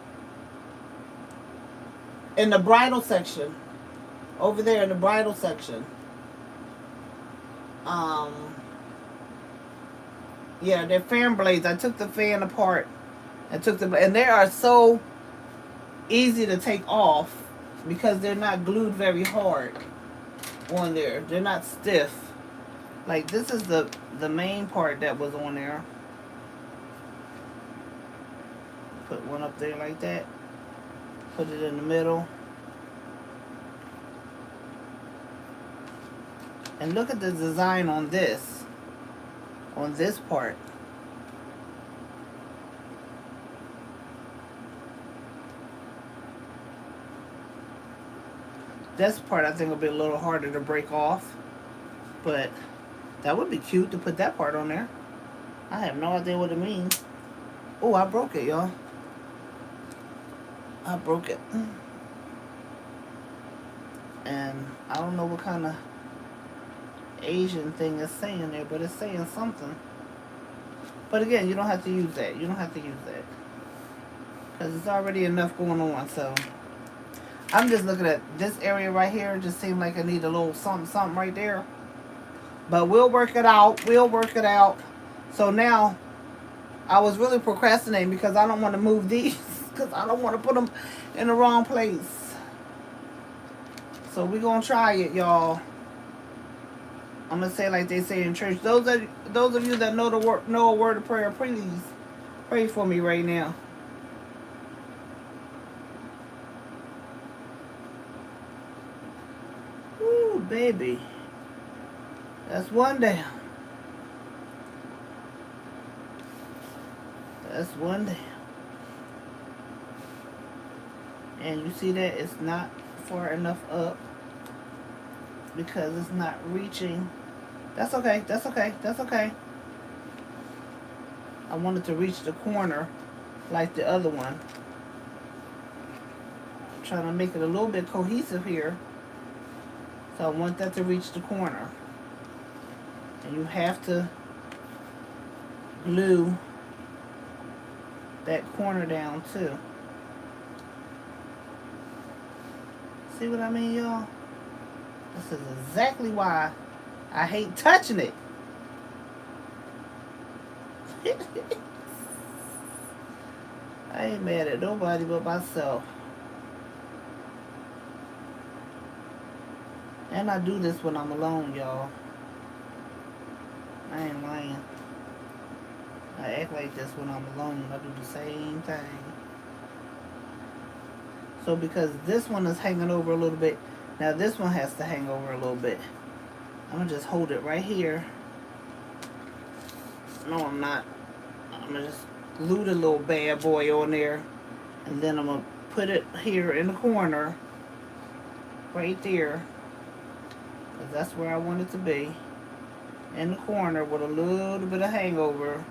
In the bridal section. Over there in the bridal section. Yeah, they're fan blades. I took the fan apart and they are so easy to take off because they're not glued very hard on there. They're not stiff. Like this is the main part that was on there. Put one up there like that. Put it in the middle. And look at the design on this part. This part I think will be a little harder to break off. But that would be cute to put that part on there. I have no idea what it means. Oh, I broke it, y'all. I broke it. And I don't know what kind of Asian thing is saying there, but it's saying something. But again, you don't have to use that. You don't have to use that. Because it's already enough going on, so. I'm just looking at this area right here. It just seemed like I need a little something right there. But we'll work it out. We'll work it out. So now, I was really procrastinating because I don't want to move these. Because I don't want to put them in the wrong place. So we're going to try it, y'all. I'm going to say like they say in church. Those of you that know know a word of prayer, please pray for me right now. Ooh, baby. That's one down. That's one down. And you see that it's not far enough up because it's not reaching. That's okay. That's okay. That's okay. I wanted to reach the corner like the other one. I'm trying to make it a little bit cohesive here. So I want that to reach the corner. And you have to glue that corner down too. See what I mean, y'all? This is exactly why I hate touching it. I ain't mad at nobody but myself. And I do this when I'm alone, y'all. I ain't lying. I act like this when I'm alone. I do the same thing. So because this one is hanging over a little bit, now this one has to hang over a little bit. I'm going to just hold it right here. No, I'm not. I'm going to just glue the little bad boy on there. And then I'm going to put it here in the corner. Right there. Because that's where I want it to be. In the corner with a little bit of hangover.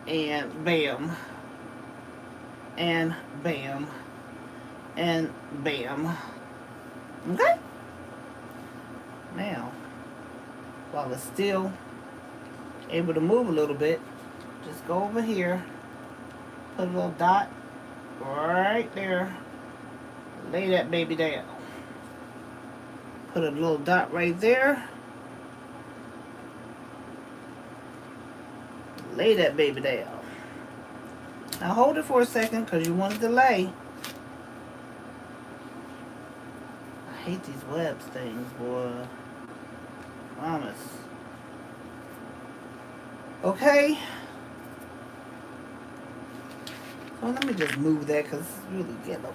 And bam. And bam. And bam. Okay? Now, while it's still able to move a little bit, just go over here, put a little dot right there, lay that baby down. Put a little dot right there, lay that baby down. Now hold it for a second because you want to delay. I hate these webs things, boy. Promise. Okay. So let me just move that because it's really getting over.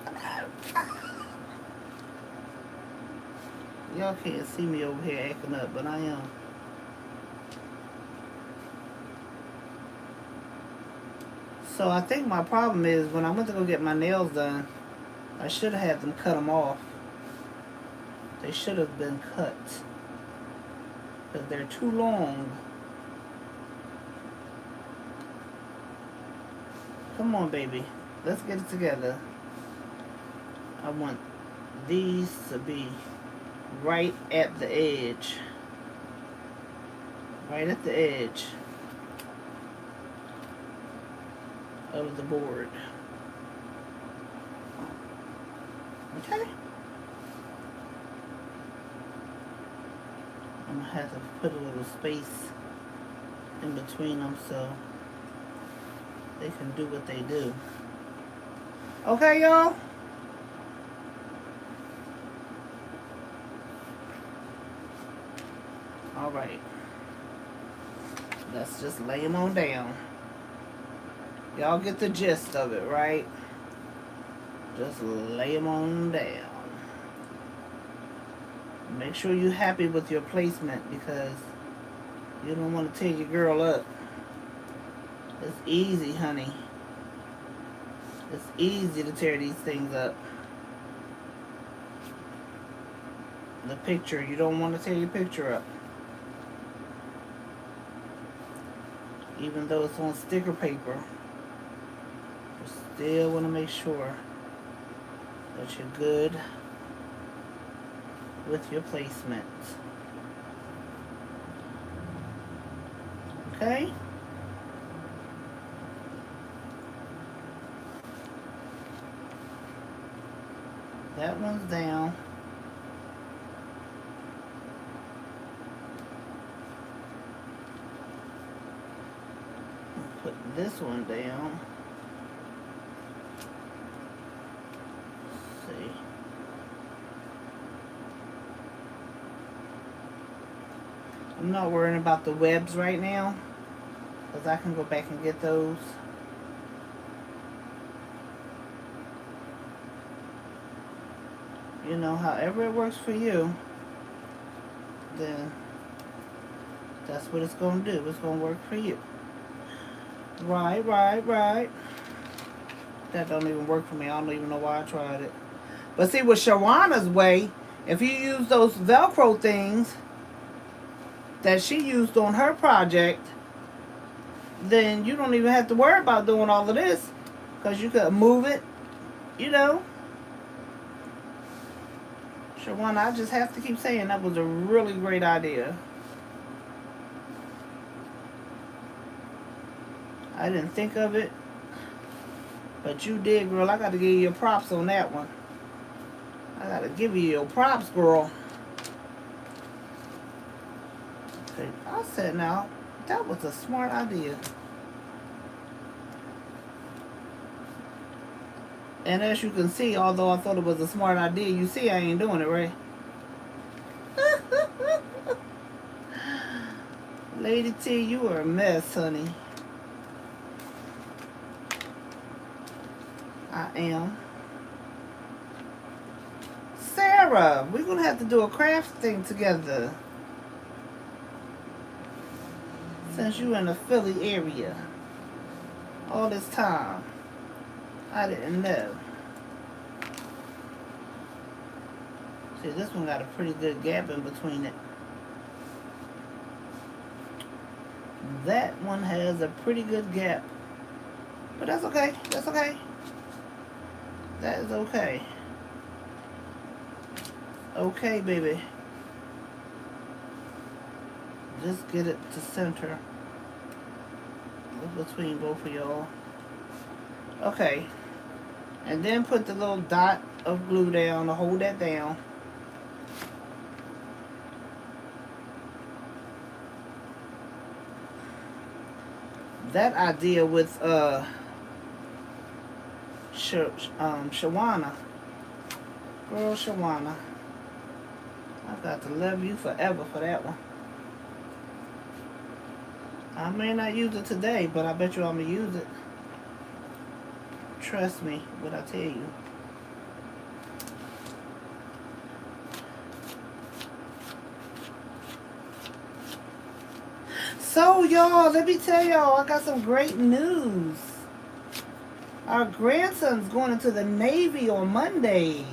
Y'all can't see me over here acting up, but I am. So I think my problem is when I went to go get my nails done, I should have had them cut them off. They should have been cut because they're too long. Come on, baby. Let's get it together. I want these to be right at the edge. Right at the edge of the board. Okay. I'm gonna have to put a little space in between them so they can do what they do. Okay, y'all? Alright. Let's just lay them on down. Y'all get the gist of it, right? Just lay them on down. Make sure you're happy with your placement because you don't want to tear your girl up. It's easy, honey. It's easy to tear these things up. The picture, you don't want to tear your picture up. Even though it's on sticker paper, you still want to make sure that you're good with your placement. Okay? That one's down. Put this one down. Let's see. I'm not worrying about the webs right now because I can go back and get those. You know, however it works for you, then that's what it's going to do. It's going to work for you. Right. That don't even work for me. I don't even know why I tried it. But see, with Shawana's way, if you use those Velcro things that she used on her project, then you don't even have to worry about doing all of this because you could move it, you know. Shawana, I just have to keep saying that was a really great idea. I didn't think of it, but you did, girl. I got to give you your props on that one. I got to give you your props, girl. Okay, I said now, that was a smart idea. And as you can see, although I thought it was a smart idea, you see I ain't doing it, right? Lady T, you are a mess, honey. I am. Sarah, we're going to have to do a craft thing together. Since you in the Philly area. All this time. I didn't know. See, this one got a pretty good gap in between it. That one has a pretty good gap. But that's okay. That's okay. That is okay. Okay, baby. Just get it to center. Between both of y'all. Okay. And then put the little dot of glue down to hold that down. That idea with Shawana. Girl, Shawana. I got to love you forever for that one. I may not use it today, but I bet you I'm going to use it. Trust me what I tell you. So, y'all, let me tell y'all, I got some great news. Our grandson's going into the Navy on Monday.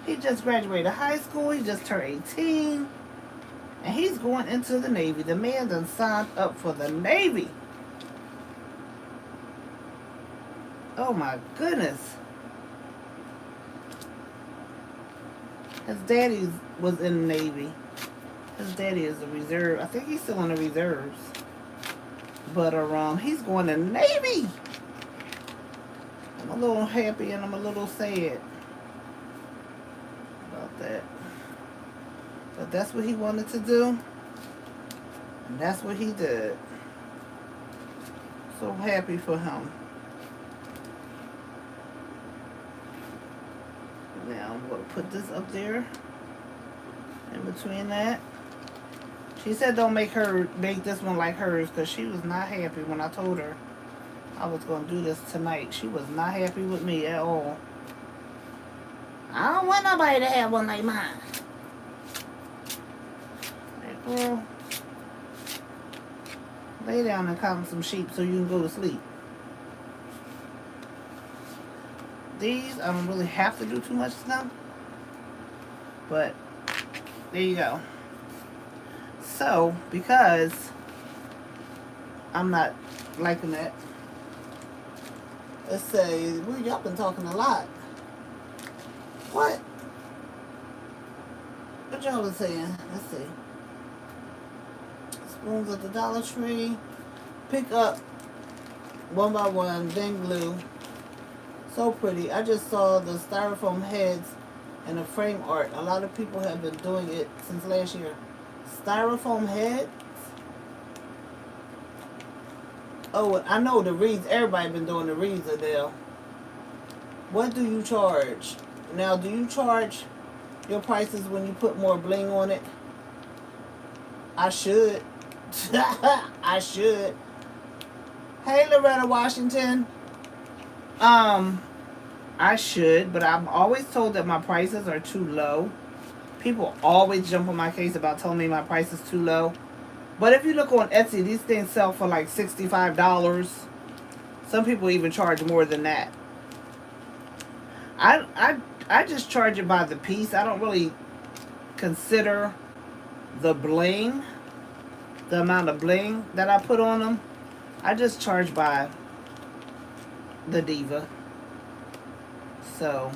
He just graduated high school. He just turned 18. And he's going into the Navy. The man done signed up for the Navy. Oh, my goodness. His daddy was in the Navy. His daddy is a reserve. I think he's still in the reserves. But he's going to the Navy. I'm a little happy and I'm a little sad about that. But that's what he wanted to do. And that's what he did. So happy for him. Now I'm going to put this up there. In between that. She said don't make this one like hers because she was not happy when I told her I was going to do this tonight. She was not happy with me at all. I don't want nobody to have one like mine. Hey, girl. Lay down and count some sheep so you can go to sleep. These, I don't really have to do too much to them. But, there you go. So, because I'm not liking that, let's say, y'all been talking a lot. What? What y'all been saying? Let's see. Spoons at the Dollar Tree. Pick up one by one, then glue. So pretty. I just saw the styrofoam heads and the frame art. A lot of people have been doing it since last year. Styrofoam heads. Oh, I know the wreaths. Everybody been doing the wreaths, Adele. What do you charge? Now, do you charge your prices when you put more bling on it? I should. I should. Hey, Loretta Washington. I should, but I'm always told that my prices are too low. People always jump on my case about telling me my price is too low. But if you look on Etsy, these things sell for like $65. Some people even charge more than that. I just charge it by the piece. I don't really consider the bling, the amount of bling that I put on them. I just charge by the Diva. So,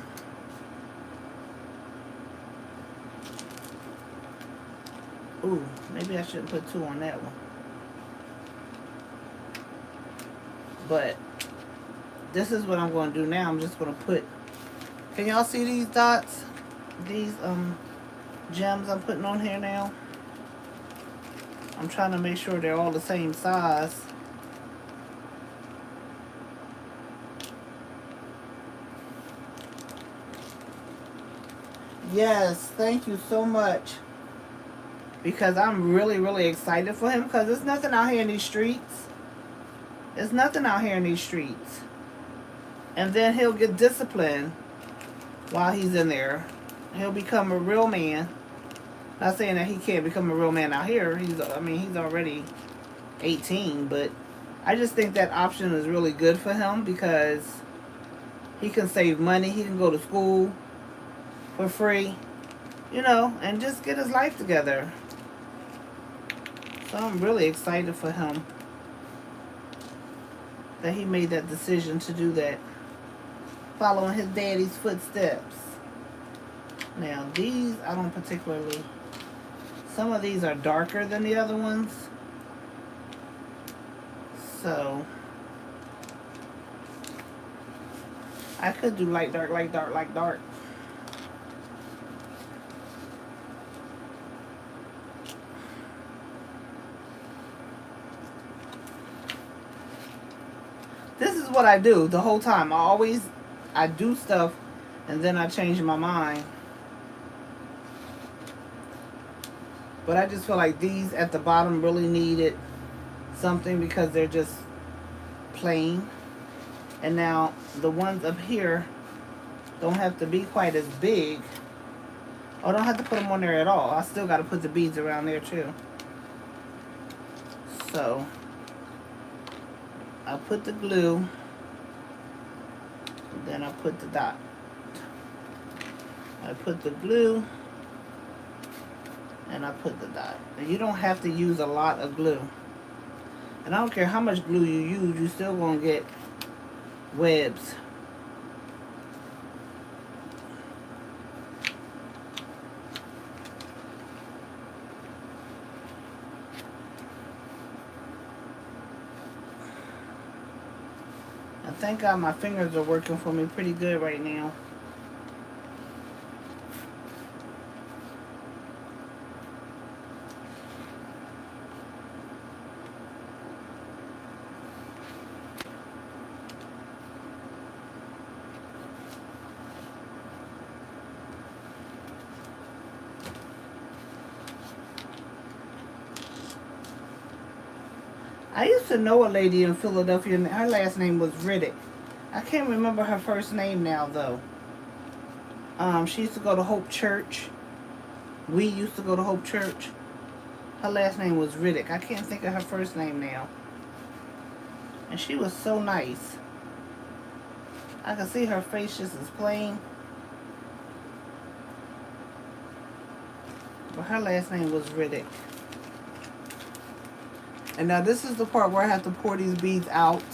ooh, maybe I shouldn't put 2 on that one. But this is what I'm going to do now. I'm just going to put, can y'all see these dots? These gems I'm putting on here now. I'm trying to make sure they're all the same size. Yes, thank you so much. Because I'm really, really excited for him. Because there's nothing out here in these streets. There's nothing out here in these streets. And then he'll get disciplined while he's in there. He'll become a real man. Not saying that he can't become a real man out here. He's already 18. But I just think that option is really good for him. Because he can save money. He can go to school for free, you know, and just get his life together. So I'm really excited for him that he made that decision to do that, following his daddy's footsteps. Now these I don't particularly, some of these are darker than the other ones, so I could do light dark, light dark, light dark. what I do the whole time. I do stuff and then I change my mind. But I just feel like these at the bottom really needed something because they're just plain. And now the ones up here don't have to be quite as big. Oh, I don't have to put them on there at all. I still got to put the beads around there too. So I put the glue, then I put the dot. I put the glue, and I put the dot. And you don't have to use a lot of glue. And I don't care how much glue you use, you're still going to get webs. And thank God my fingers are working for me pretty good right now. I used to know a lady in Philadelphia, and her last name was Riddick. I can't remember her first name now, though. She used to go to Hope Church. We used to go to Hope Church. Her last name was Riddick. I can't think of her first name now. And she was so nice. I could see her face just as plain. But her last name was Riddick. And now this is the part where I have to pour these beads out.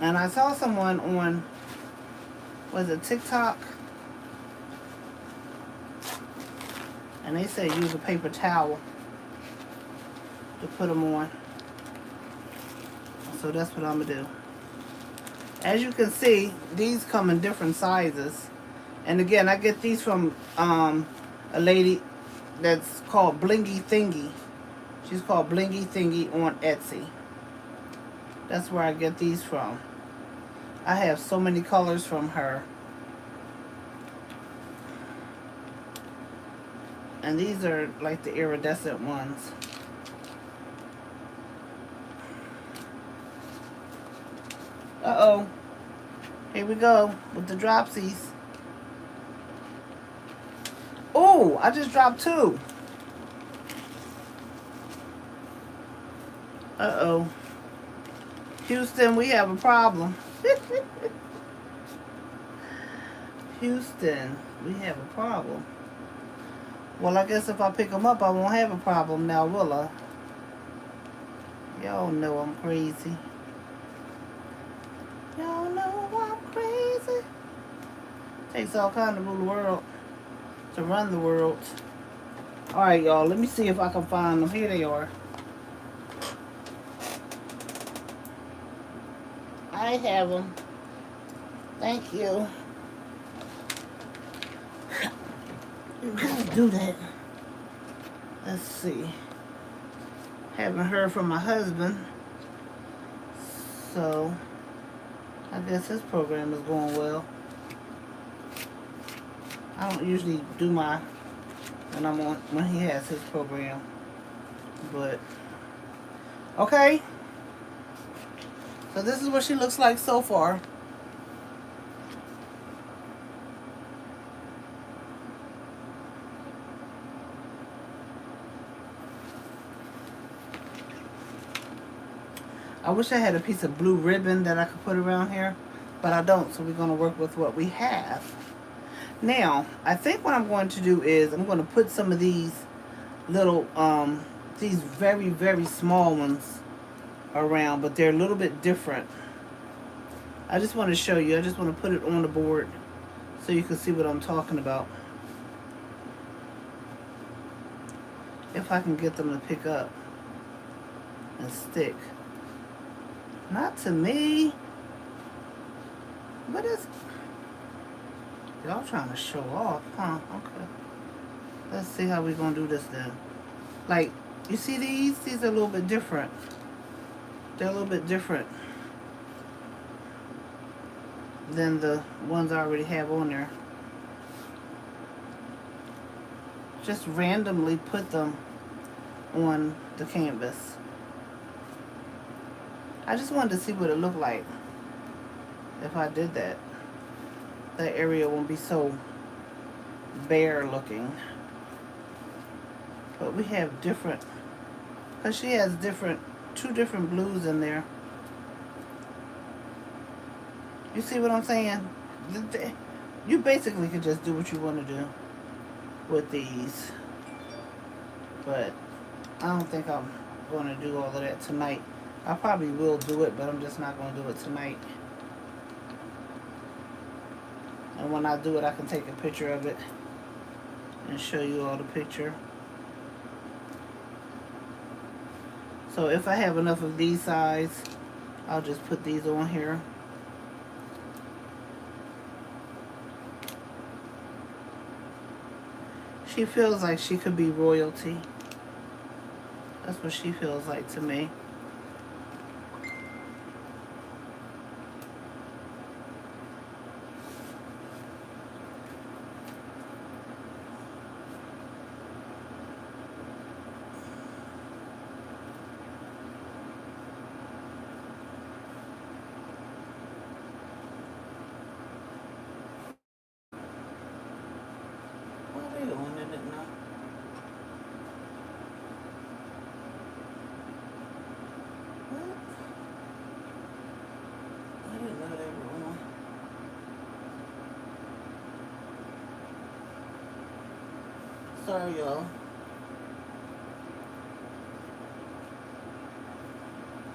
And I saw someone on, was it TikTok? And they said use a paper towel to put them on. So that's what I'm going to do. As you can see, these come in different sizes. And again, I get these from a lady that's called Blingy Thingy. She's called Blingy Thingy on Etsy. That's where I get these from. I have so many colors from her. And these are like the iridescent ones. Uh-oh. Here we go with the dropsies. Oh, I just dropped two. Uh-oh. Houston, we have a problem. Houston, we have a problem. Well, I guess if I pick them up, I won't have a problem now, will I? Y'all know I'm crazy. Y'all know I'm crazy. Takes all kind to rule the world. To run the world. Alright, y'all. Let me see if I can find them. Here they are. I have them. Thank you. You gotta do that. Let's see. Haven't heard from my husband. So, I guess his program is going well. I don't usually do my when he has his program. But okay. So this is what she looks like so far. I wish I had a piece of blue ribbon that I could put around here, but I don't, so we're going to work with what we have. Now, I think what I'm going to do is I'm going to put some of these little, these very, very small ones around, but they're a little bit different. I just want to show you. I just want to put it on the board so you can see what I'm talking about. If I can get them to pick up and stick. Not to me. What is... Y'all trying to show off, huh? Okay. Let's see how we're going to do this then. Like, you see these? These are a little bit different. They're a little bit different. than the ones I already have on there. Just randomly put them on the canvas. I just wanted to see what it looked like if I did that. That area won't be so bare looking. But we have different, because she has two different blues in there. You see what I'm saying? You basically could just do what you want to do with these. But I don't think I'm going to do all of that tonight. I probably will do it, but I'm just not going to do it tonight. And when I do it, I can take a picture of it and show you all the picture. So if I have enough of these size, I'll just put these on here. She feels like she could be royalty. That's what she feels like to me. What are they doing in it now? What? I didn't know they were on. Sorry, y'all.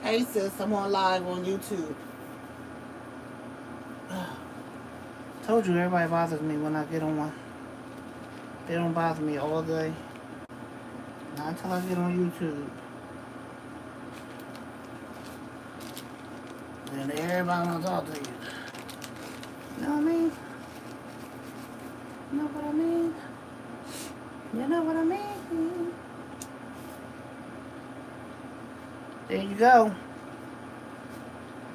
Hey, sis, I'm on live on YouTube. Told you everybody bothers me when I get on one. They don't bother me all day. Not until I get on YouTube. Then everybody wants to talk to you. You know what I mean? You know what I mean? You know what I mean? There you go.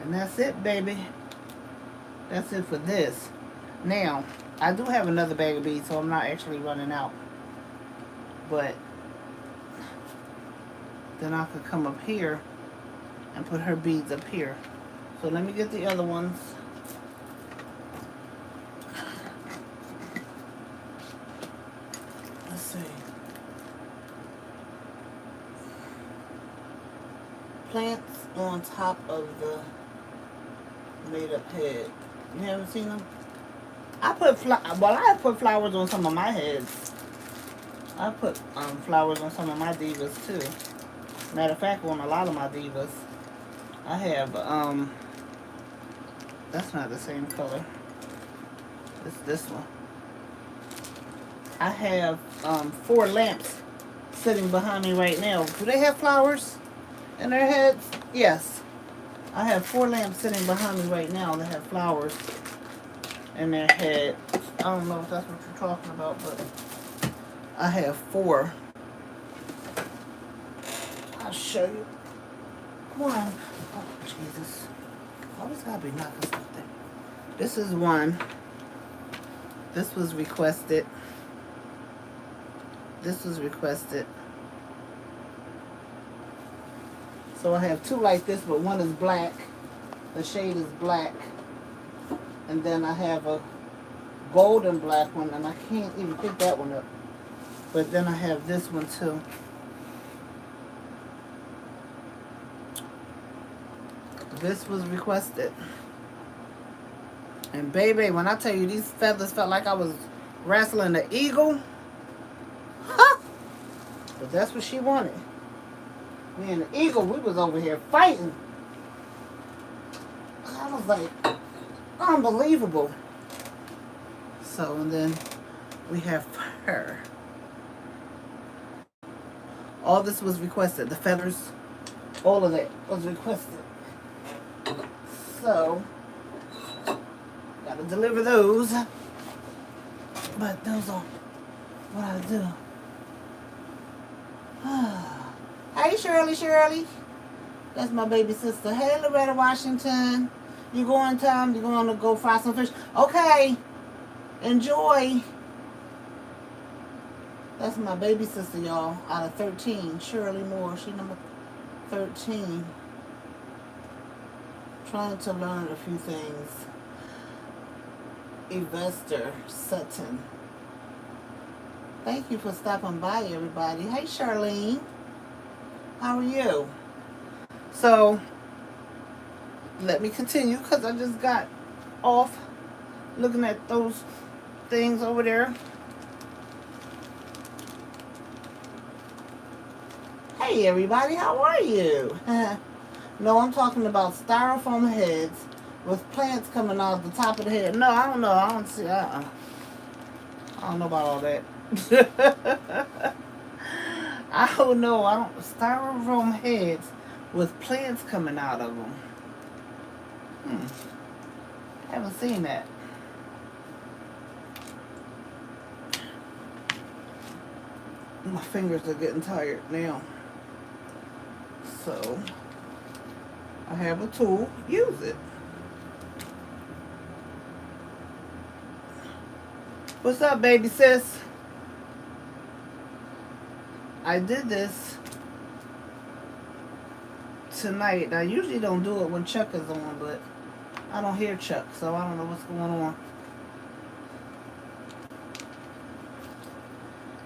And that's it, baby. That's it for this. Now, I do have another bag of beads, so I'm not actually running out. But then I could come up here and put her beads up here. So let me get the other ones. Let's see. Plants on top of the made-up head. You haven't seen them? I put flowers on some of my heads. I put flowers on some of my divas too. Matter of fact, on a lot of my divas, I have that's not the same color. It's this one. I have 4 lamps sitting behind me right now. Do they have flowers in their heads? Yes. I have 4 lamps sitting behind me right now that have flowers in their head. I don't know if that's what you're talking about, but I have 4. I'll show you. Come on. Oh, Jesus. Always gotta be knocking something. This is one. This was requested. This was requested. So I have 2 like this, but one is black. The shade is black. And then I have a golden black one, and I can't even pick that one up. But then I have this one too. This was requested. And baby, when I tell you these feathers felt like I was wrestling an eagle. Huh? But that's what she wanted. Me and the eagle, we was over here fighting. I was like, unbelievable. So, and then we have her. All this was requested. The feathers, all of that was requested. So, gotta deliver those. But those are what I do. Hey, Shirley. That's my baby sister. Hey, Loretta Washington. You going, Tom? You going to go fry some fish? Okay. Enjoy. That's my baby sister, y'all. Out of 13. Shirley Moore. She number 13. Trying to learn a few things. Evester Sutton. Thank you for stopping by, everybody. Hey, Charlene. How are you? So, let me continue because I just got off looking at those things over there. Hey, everybody. How are you? No, I'm talking about styrofoam heads with plants coming out the top of the head. No, I don't know. I don't see. I don't know about all that. I don't know. I don't. Styrofoam heads with plants coming out of them. Haven't seen that. My fingers are getting tired now. So, I have a tool. Use it. What's up, baby sis? I did this tonight. I usually don't do it when Chuck is on, but I don't hear Chuck, so I don't know what's going on.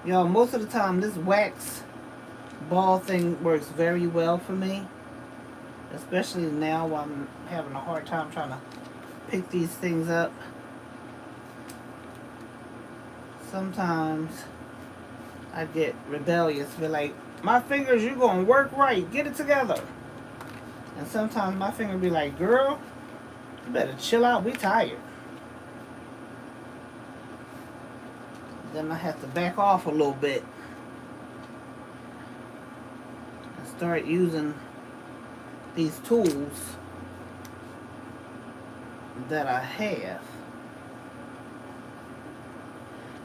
Y'all, most of the time, this wax ball thing works very well for me. Especially now while I'm having a hard time trying to pick these things up. Sometimes I get rebellious. Be like, my fingers, you're going to work right. Get it together. And sometimes my finger be like, girl, you better chill out. We tired. Then I have to back off a little bit. And start using these tools that I have.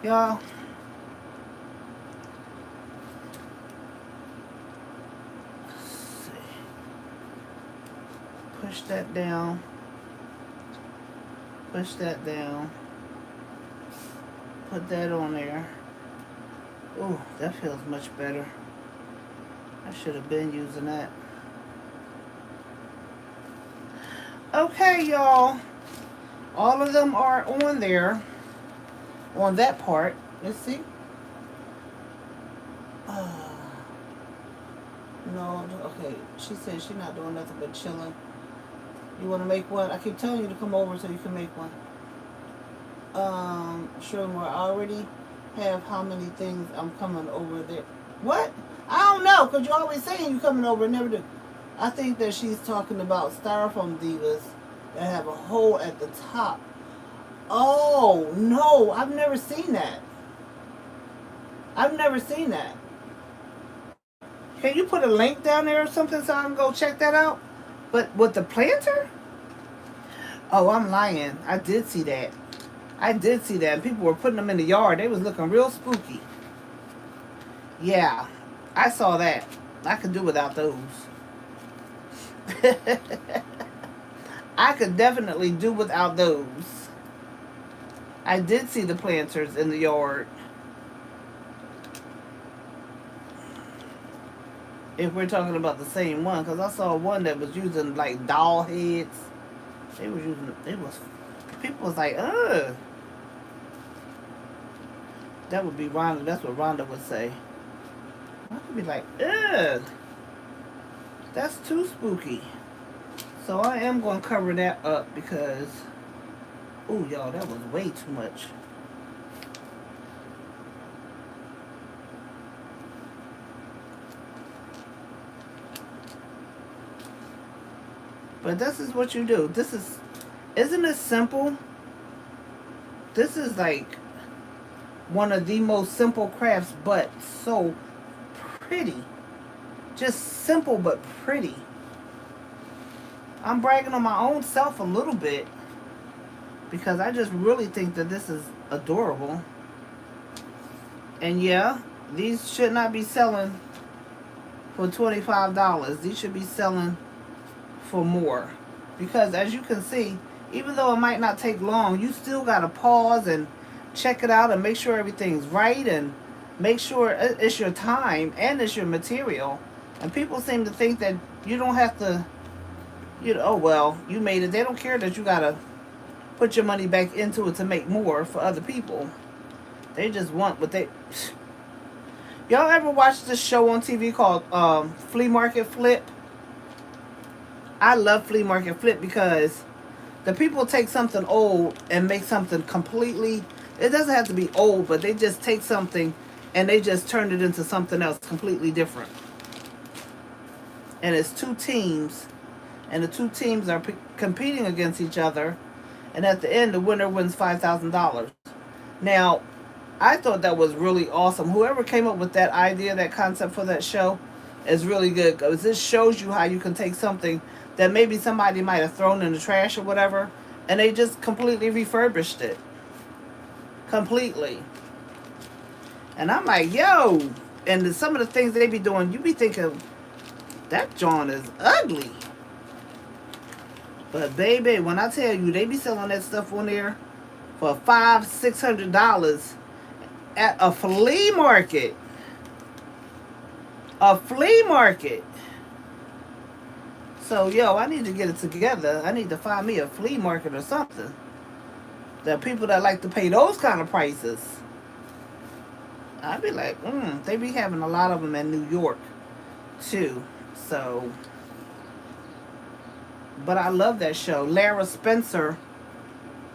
Y'all, let's see. Push that down. Push that down. Put that on there. Oh, that feels much better. I should have been using that. Okay, y'all. All of them are on there. On that part. Let's see. No, okay. She said she's not doing nothing but chilling. You want to make one? I keep telling you to come over so you can make one. Sure, we already have how many things I'm coming over there. What? I don't know, because you're always saying you're coming over and never do. I think that she's talking about styrofoam divas that have a hole at the top. Oh, no, I've never seen that. I've never seen that. Can you put a link down there or something so I can go check that out? But with the planter? Oh, I'm lying. I did see that. I did see that. People were putting them in the yard. They was looking real spooky. Yeah, I saw that. I could do without those. I could definitely do without those. I did see the planters in the yard. If we're talking about the same one, because I saw one that was using like doll heads. They was using, people was like, ugh. That would be Rhonda. That's what Rhonda would say. I could be like, ugh. That's too spooky. So I am going to cover that up because, ooh, y'all, that was way too much. But this is what you do. This is, isn't it simple? This is like one of the most simple crafts, but so pretty. Just simple but pretty. I'm bragging on my own self a little bit because I just really think that this is adorable. And yeah, these should not be selling for $25. These should be selling for more. Because as you can see, even though it might not take long, you still got to pause and check it out and make sure everything's right and make sure it's your time and it's your material. And people seem to think that you don't have to, oh, well, you made it. They don't care that you got to put your money back into it to make more for other people. They just want what they... Y'all ever watch this show on TV called Flea Market Flip? I love Flea Market Flip because the people take something old and make something completely... It doesn't have to be old, but they just take something and they just turn it into something else completely different. And it's two teams. And the two teams are competing against each other. And at the end, the winner wins $5,000. Now, I thought that was really awesome. Whoever came up with that idea, that concept for that show, is really good. Because this shows you how you can take something that maybe somebody might have thrown in the trash or whatever, and they just completely refurbished it. Completely. And I'm like, yo. And some of the things they be doing, you be thinking, that John is ugly. But baby, when I tell you, they be selling that stuff on there for $500-$600 at a flea market. A flea market. So, yo, I need to get it together. I need to find me a flea market or something. There are people that like to pay those kind of prices. I'd be like, they be having a lot of them in New York, too. So, but I love that show. Lara Spencer,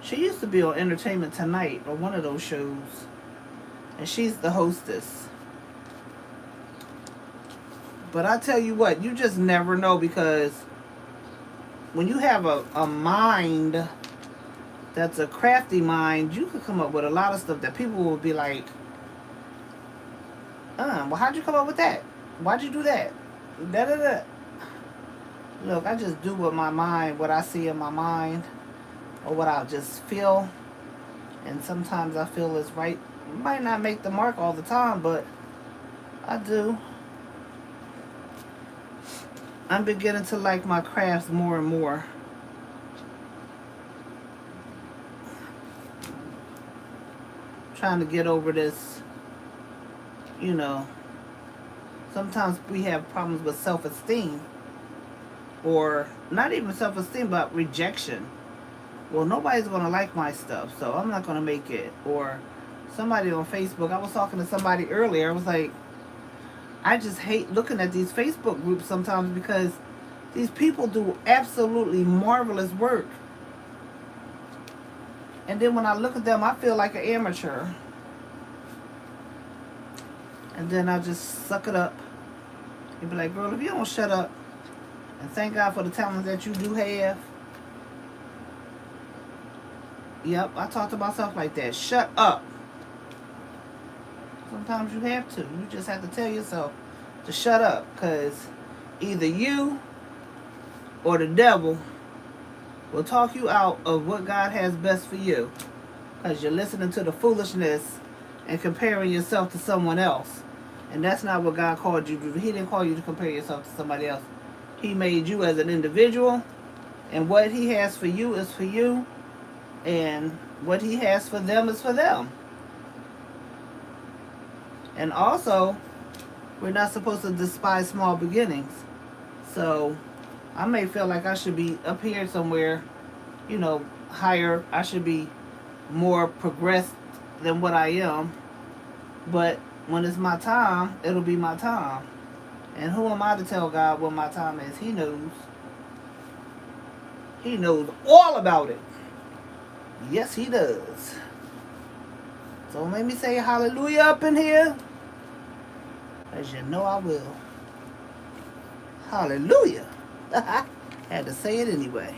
she used to be on Entertainment Tonight or one of those shows. And she's the hostess. But I tell you what, you just never know, because when you have a mind that's a crafty mind, you could come up with a lot of stuff that people will be like, well, how'd you come up with that? Why'd you do that? Da-da-da. Look, I just do with my mind, what I see in my mind, or what I just feel. And sometimes I feel is right. Might not make the mark all the time, but I do. I'm beginning to like my crafts more and more. Trying to get over this, sometimes we have problems with self-esteem. Or not even self-esteem, but rejection. Well, nobody's going to like my stuff, so I'm not going to make it. Or somebody on Facebook, I was talking to somebody earlier, I was like, I just hate looking at these Facebook groups sometimes, because these people do absolutely marvelous work. And then when I look at them, I feel like an amateur. And then I just suck it up. You'd be like, girl, if you don't shut up and thank God for the talents that you do have. Yep, I talk to myself like that. Shut up. Sometimes you have to. You just have to tell yourself to shut up, because either you or the devil will talk you out of what God has best for you, because you're listening to the foolishness and comparing yourself to someone else. And that's not what God called you to do. He didn't call you to compare yourself to somebody else. He made you as an individual, and what He has for you is for you, and what He has for them is for them. And also, we're not supposed to despise small beginnings. So, I may feel like I should be up here somewhere, higher. I should be more progressed than what I am. But when it's my time, it'll be my time. And who am I to tell God what my time is? He knows. He knows all about it. Yes, He does. So let me say hallelujah up in here, as you know I will. Hallelujah. Had to say it anyway.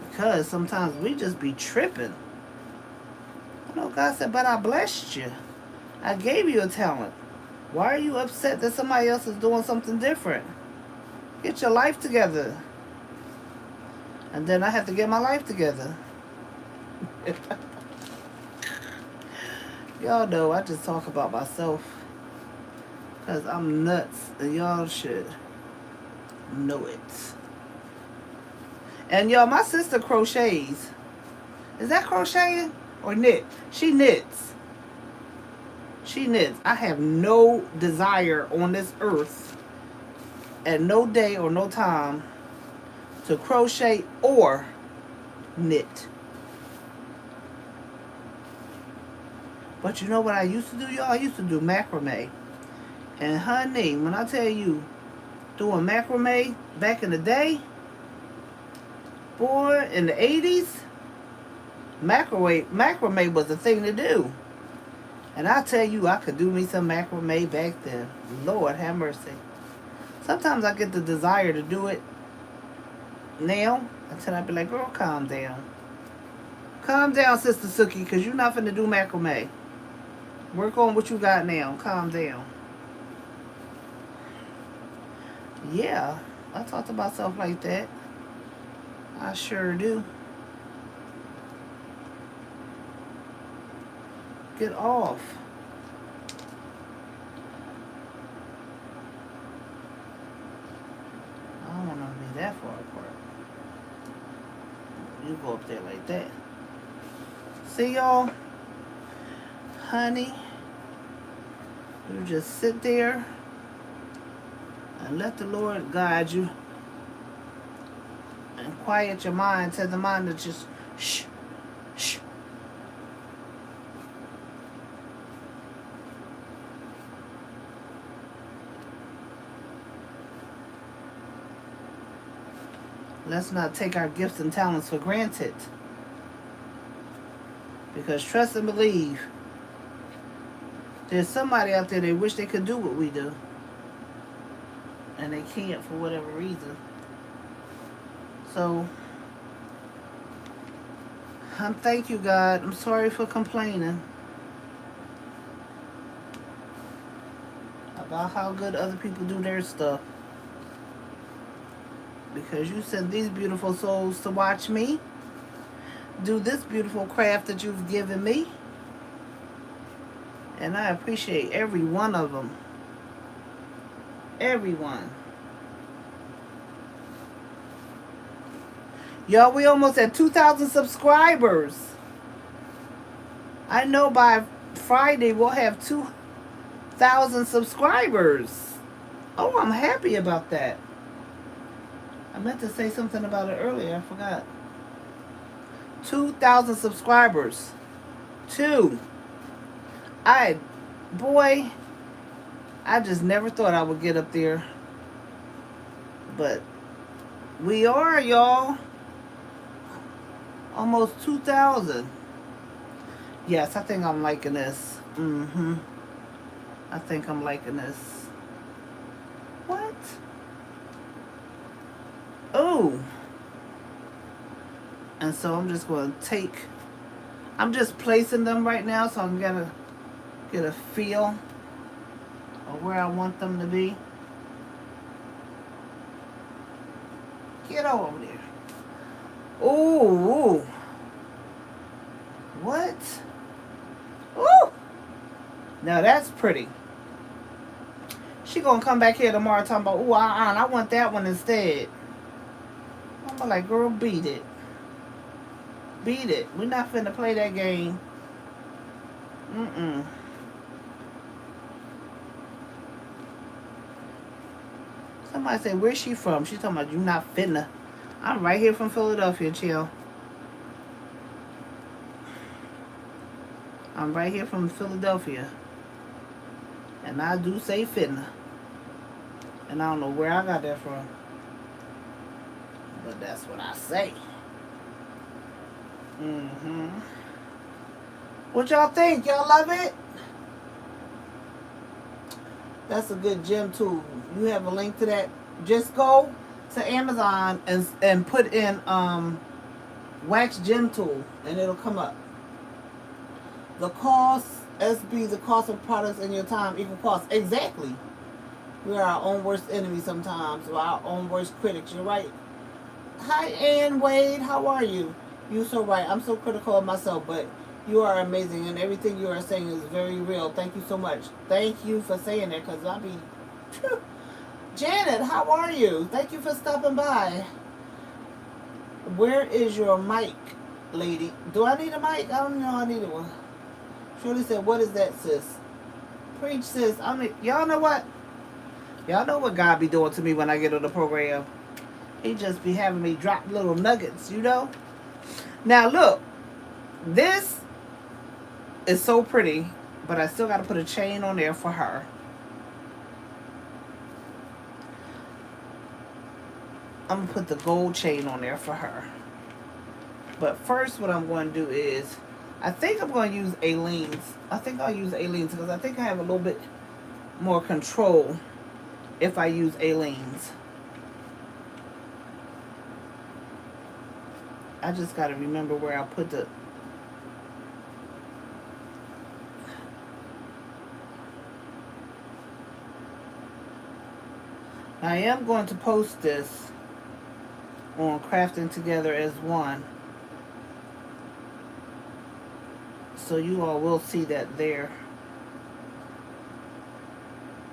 Because sometimes we just be tripping. God said, but I blessed you. I gave you a talent. Why are you upset that somebody else is doing something different? Get your life together. And then I have to get my life together. Y'all know I just talk about myself, because I'm nuts, and y'all should know it. And y'all, my sister crochets. Is that crocheting or knit? She knits. She knits. I have no desire on this earth at no day or no time to crochet or knit. But you know what I used to do, y'all? I used to do macrame. And honey, when I tell you, doing macrame back in the day, boy, in the 80s, macrame was the thing to do. And I tell you, I could do me some macrame back then. Lord have mercy. Sometimes I get the desire to do it now, until I be like, girl, calm down. Calm down, Sister Suki, because you're not finna do macrame. Work on what you got now. Calm down. Yeah, I talk to myself like that. I sure do. Get off. I don't want to be that far apart. You go up there like that. See, y'all? Honey, you just sit there and let the Lord guide you. And quiet your mind. Tell the mind to just shh, shh. Let's not take our gifts and talents for granted. Because trust and believe, there's somebody out there that wish they could do what we do. And they can't for whatever reason. So, thank you, God. I'm sorry for complaining about how good other people do their stuff. Because you sent these beautiful souls to watch me do this beautiful craft that you've given me. And I appreciate every one of them. Everyone. Y'all, we almost at 2,000 subscribers. I know by Friday we'll have 2,000 subscribers. Oh, I'm happy about that. I meant to say something about it earlier. I forgot. 2,000 subscribers. Boy, I just never thought I would get up there. But we are, y'all. Almost 2,000. Yes, I think I'm liking this. I think I'm liking this. What? Oh. And so I'm just going to I'm just placing them right now so I'm going to get a feel of where I want them to be. Get over there. Ooh. What? Ooh. Now that's pretty. She gonna come back here tomorrow talking about, ooh, I want that one instead. I'm like, girl, beat it. Beat it. We're not finna play that game. Somebody said, where's she from? She's talking about, you not finna. I'm right here from Philadelphia, chill. I'm right here from Philadelphia. And I do say finna. And I don't know where I got that from. But that's what I say. What y'all think? Y'all love it? That's a good gem tool. You have a link to that? Just go to Amazon and put in wax gem tool and it'll come up. The cost, SB, the cost of products in your time equal cost. Exactly. We are our own worst enemy sometimes. We're our own worst critics. You're right. Hi, Ann Wade. How are you? You're so right. I'm so critical of myself, but you are amazing, and everything you are saying is very real. Thank you so much. Thank you for saying that, because I'll be... Janet, how are you? Thank you for stopping by. Where is your mic, lady? Do I need a mic? I don't know. I needed one. Shirley said, "What is that, sis?" Preach, sis. I mean, y'all know what? Y'all know what God be doing to me when I get on the program. He just be having me drop little nuggets, you know? Now, look. This is so pretty, but I still got to put a chain on there for her. I'm going to put the gold chain on there for her. But first, what I'm going to do is, I think I'm going to use Aileen's. I think I'll use Aileen's because I think I have a little bit more control if I use Aileen's. I just got to remember where I put the... I am going to post this on Crafting Together as One. So you all will see that there.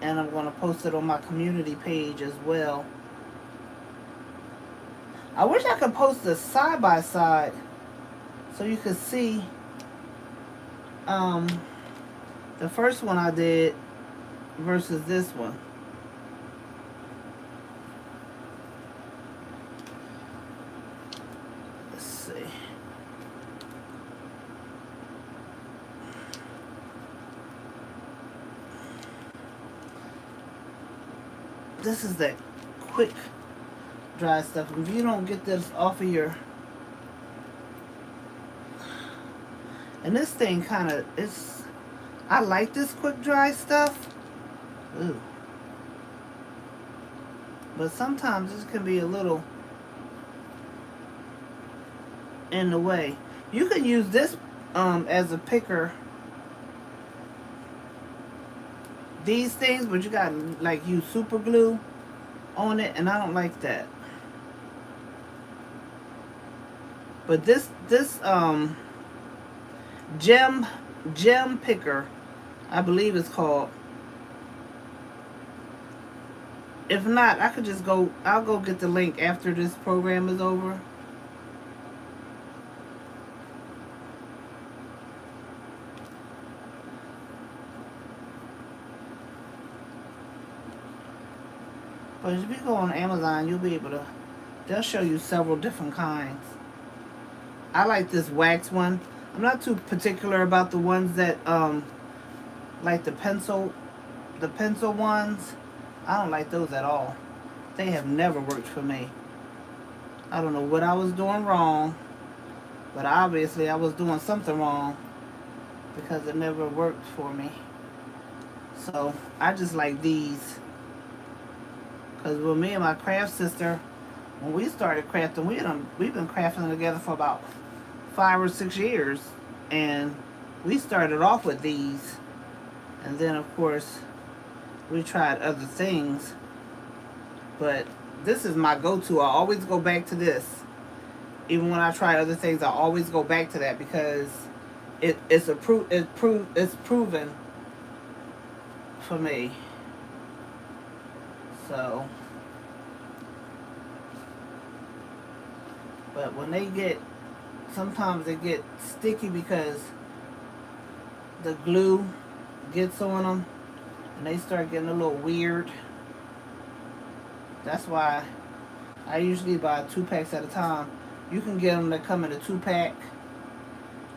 And I'm going to post it on my community page as well. I wish I could post this side by side so you could see the first one I did versus this one. Let's see. This is that quick dry stuff. If you don't get this off of your... And this thing kind of... I like this quick dry stuff. Ooh. But sometimes this can be a little in the way. You can use this as a picker. These things, but you got to like use super glue on it, and I don't like that. But this gem picker, I believe it's called. If not, I could just go, I'll go get the link after this program is over. But if you go on Amazon, you'll be able to, they'll show you several different kinds. I like this wax one. I'm not too particular about the ones that, like the pencil ones. I don't like those at all. They have never worked for me. I don't know what I was doing wrong, but obviously I was doing something wrong because it never worked for me. So I just like these. Because with me and my craft sister, when we started crafting, we've been crafting together for about 5 or 6 years, and we started off with these, and then of course we tried other things, but this is my go-to. I always go back to this. Even when I try other things, I always go back to that because it's proven for me. So, but when they get, sometimes they get sticky because the glue gets on them and they start getting a little weird. That's why I usually buy 2 packs at a time. You can get them that come in a 2-pack.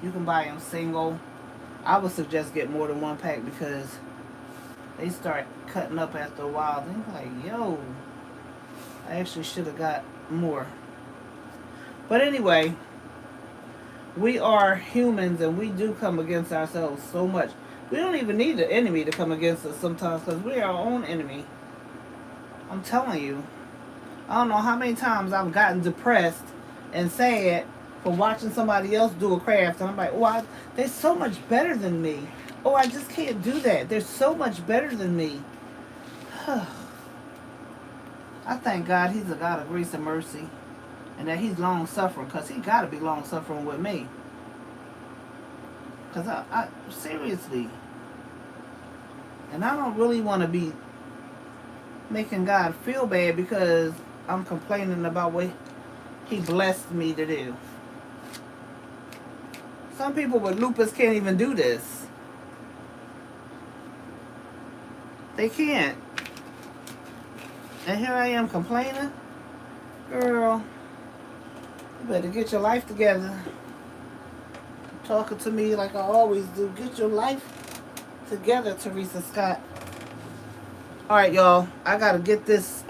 You can buy them single. I would suggest get more than 1 pack because they start cutting up after a while. Then you're like, yo, I actually should have got more. But anyway, we are humans and we do come against ourselves so much. We don't even need the enemy to come against us sometimes because we're our own enemy. I'm telling you. I don't know how many times I've gotten depressed and sad for watching somebody else do a craft. And I'm like, oh, they're so much better than me. Oh, I just can't do that. They're so much better than me. I thank God he's a God of grace and mercy. And that he's long-suffering. Because he got to be long-suffering with me. Because I seriously. And I don't really want to be making God feel bad because I'm complaining about what He blessed me to do. Some people with lupus can't even do this. They can't. And here I am complaining. Girl, you better get your life together. Talking to me like I always do. Get your life together, Teresa Scott. Alright, y'all. I gotta get this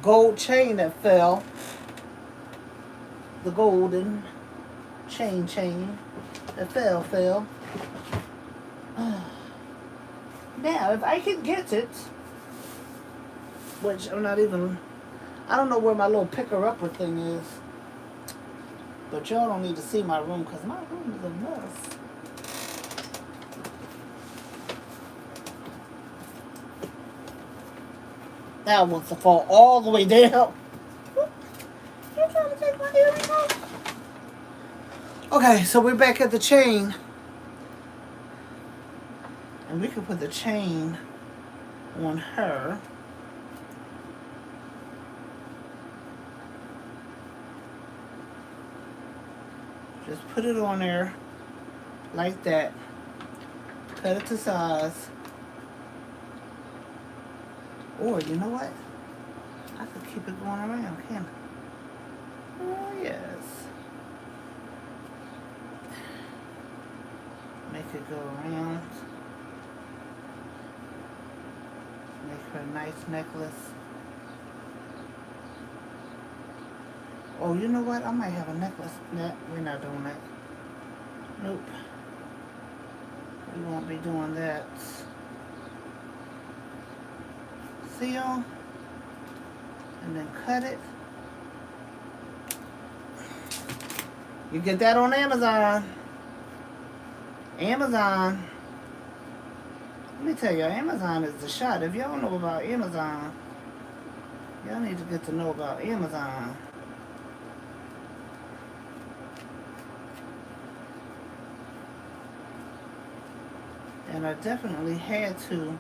gold chain that fell. The golden chain that fell. Now, if I can get it, which I'm not even, I don't know where my little picker-upper thing is. But y'all don't need to see my room because my room is a mess. That wants to fall all the way down. You're trying to take my earring off? Okay, so we're back at the chain. And we can put the chain on her. Just put it on there like that. Cut it to size. Or you know what? I could keep it going around, can't I? Oh yes. Make it go around. Make her a nice necklace. Oh, you know what? I might have a necklace. No, we're not doing that. Nope. We won't be doing that. See y'all? And then cut it. You get that on Amazon. Amazon. Let me tell you, Amazon is the shot. If y'all don't know about Amazon, y'all need to get to know about Amazon. And I definitely had to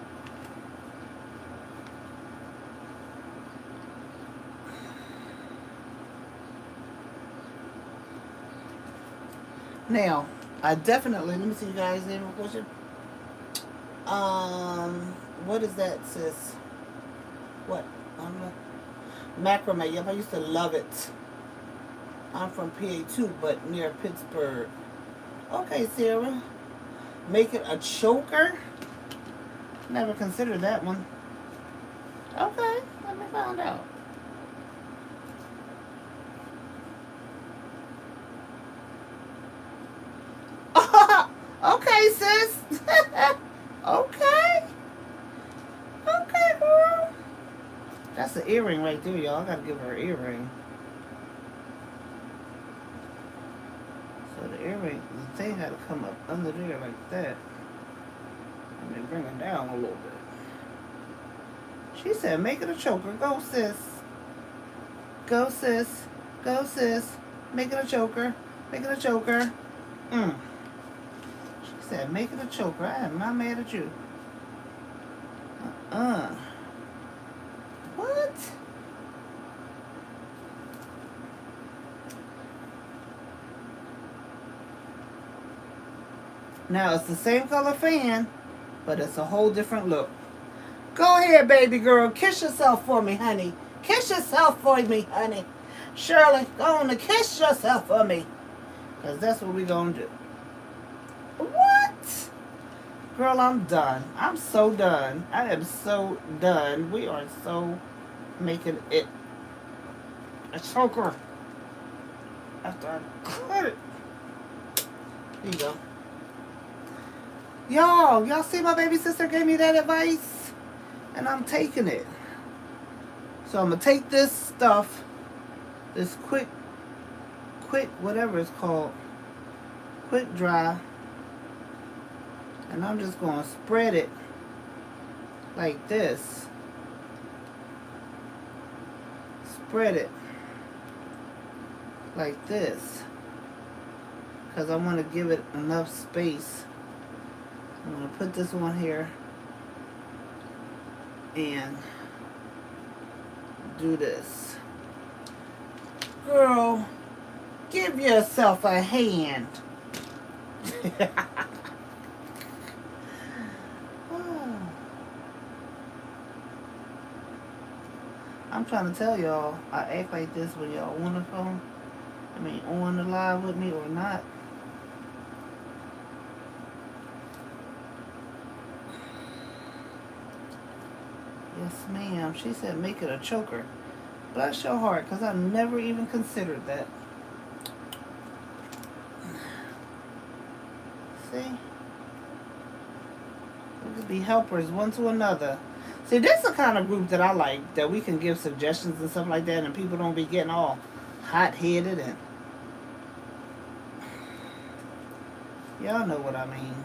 now, I definitely, let me see you guys name a question. What is that, sis? What? Macrame. Yep, I used to love it. I'm from PA too, but near Pittsburgh. Okay, Sarah. Make it a choker? Never considered that one. Okay, let me find out. Okay, sis. Okay. Okay, girl. That's an earring right there, y'all. I gotta give her an earring. So the earring, the thing had to come up under there like that. And then bring it down a little bit. She said, make it a choker. Go, sis. Go, sis. Go, sis. Make it a choker. Make it a choker. She said, make it a choker. I am not mad at you. What? Now, it's the same color fan, but it's a whole different look. Go ahead, baby girl. Kiss yourself for me, honey. Kiss yourself for me, honey. Shirley, go on and kiss yourself for me. Because that's what we're going to do. What? Girl, I'm done. I'm so done. I am so done. We are so making it a choker. After I cut it. There you go. Y'all see my baby sister gave me that advice? And I'm taking it. So I'm going to take this stuff, this quick, whatever it's called, quick dry, and I'm just going to spread it like this. Spread it like this. Because I want to give it enough space. I'm going to put this one here and do this. Girl, give yourself a hand. I'm trying to tell y'all, I act like this when y'all on the phone. I mean, on the live with me or not. Yes, ma'am. She said make it a choker. Bless your heart, because I never even considered that. See? We could be helpers one to another. See, this is the kind of group that I like, that we can give suggestions and stuff like that, and people don't be getting all hot-headed and... Y'all know what I mean.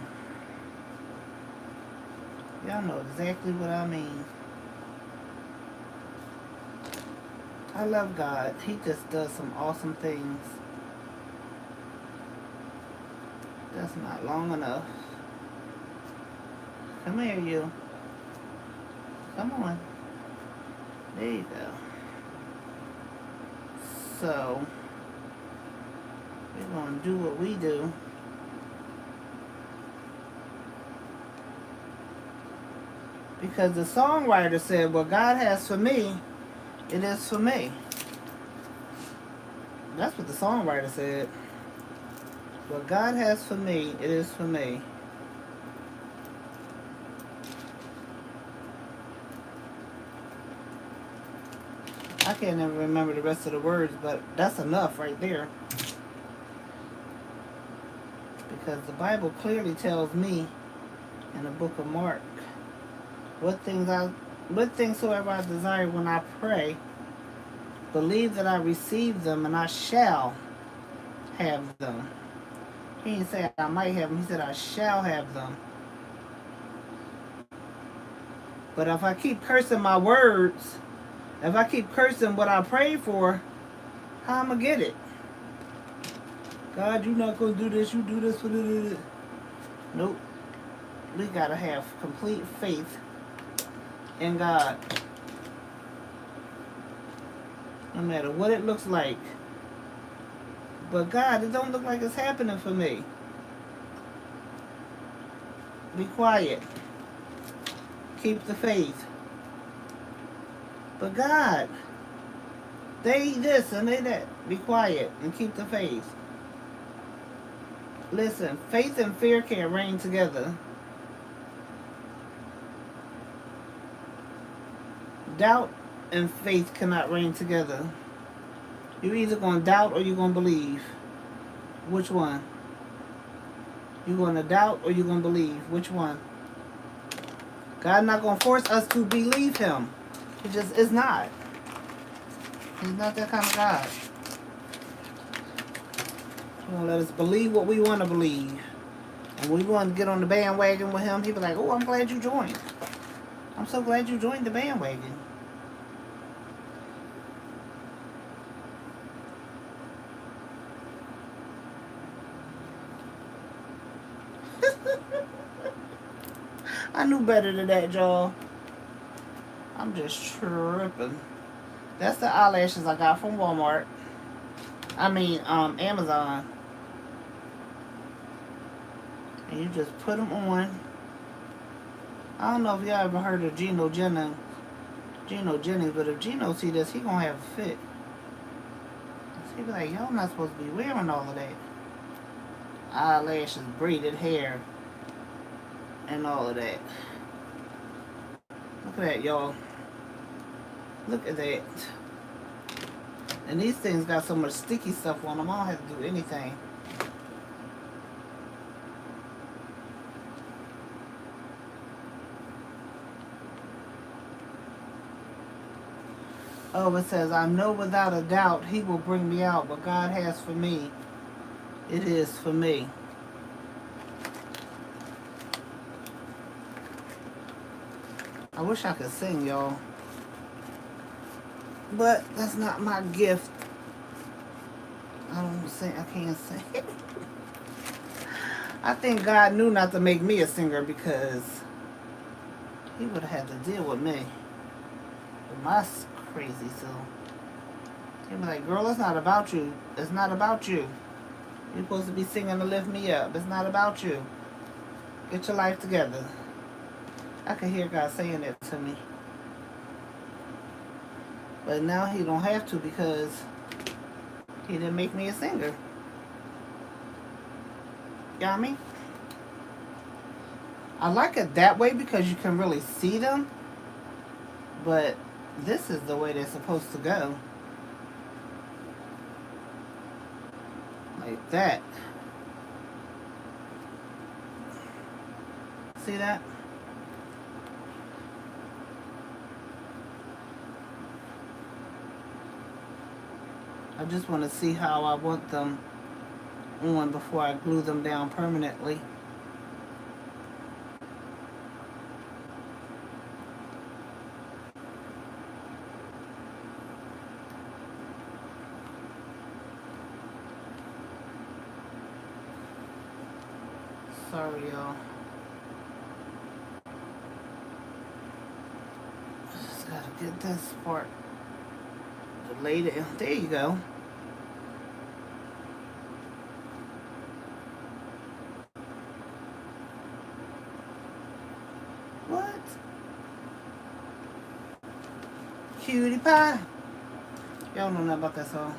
Y'all know exactly what I mean. I love God. He just does some awesome things. That's not long enough. Come here, you. Come on. There you go. So, we're going to do what we do. Because the songwriter said, what God has for me, it is for me. That's what the songwriter said. What God has for me, it is for me. I can't even remember the rest of the words, but that's enough right there. Because the Bible clearly tells me in the book of Mark, what things soever I desire when I pray, believe that I receive them and I shall have them. He didn't say I might have them, he said I shall have them. But if I keep cursing my words, if I keep cursing what I pray for, how am I gonna get it? God, you're not gonna do this, you do this for this. Nope. We gotta have complete faith in God. No matter what it looks like. But God, it don't look like it's happening for me. Be quiet. Keep the faith. But God, they this and they that. Be quiet and keep the faith. Listen, faith and fear can't reign together. Doubt and faith cannot reign together. You're either going to doubt or you're going to believe. Which one? You're going to doubt or you're going to believe. Which one? God not going to force us to believe him. He just is not. He's not that kind of God. He's going to let us believe what we want to believe. And when we want to get on the bandwagon with him, he'll be like, oh, I'm glad you joined. I'm so glad you joined the bandwagon. I knew better than that, y'all. I'm just tripping. That's the eyelashes I got from Walmart. Amazon. And you just put them on. I don't know if y'all ever heard of Geno Jennings, but if Geno see this, he gonna have a fit. He be like, y'all not supposed to be wearing all of that. Eyelashes, braided hair, and all of that. Look at that, y'all. Look at that. And these things got so much sticky stuff on them, I don't have to do anything. Oh, it says, I know without a doubt he will bring me out. What God has for me, it is for me. I wish I could sing, y'all. But that's not my gift. I don't sing. I can't sing. I think God knew not to make me a singer because he would have had to deal with me. With my crazy self. He'd be like, girl, it's not about you. It's not about you. You're supposed to be singing to lift me up. It's not about you. Get your life together. I can hear God saying that to me. But now he don't have to because he didn't make me a singer. Got me? I like it that way because you can really see them. But this is the way they're supposed to go. Like that. See that? I just want to see how I want them on before I glue them down permanently. Sorry, y'all. Just gotta get this part laid in. There you go. What? Cutie pie. Y'all don't know nothing about that song.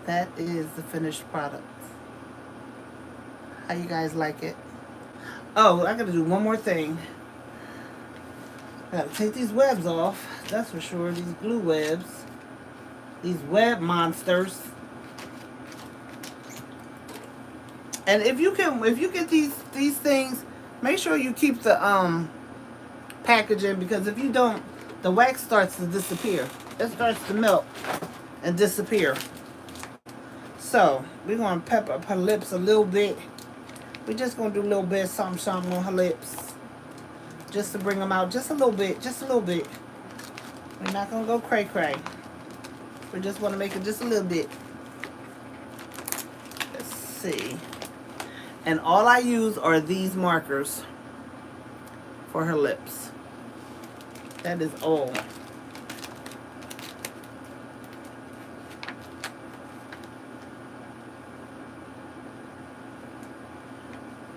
That is the finished product. How you guys like it? Oh, I gotta do one more thing. I gotta take these webs off. That's for sure. These glue webs. These web monsters. And if you get these things, make sure you keep the packaging, because if you don't, the wax starts to disappear. It starts to melt and disappear. So we're gonna pepper up her lips a little bit. We're just gonna do a little bit of something on her lips, just to bring them out just a little bit, just a little bit. We're not gonna go cray cray. We just want to make it just a little bit. Let's see. And all I use are these markers for her lips. That is all.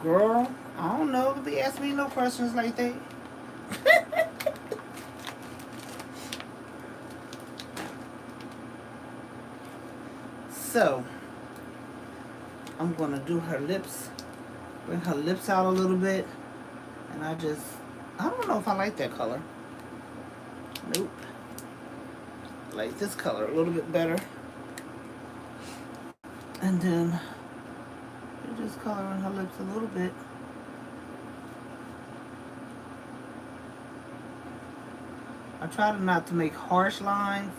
Girl, I don't know. Be asking me no questions like that. So, I'm going to do her lips. Bring her lips out a little bit. And I don't know if I like that color. Nope. I like this color a little bit better. And then you're just coloring her lips a little bit. I try not to make harsh lines,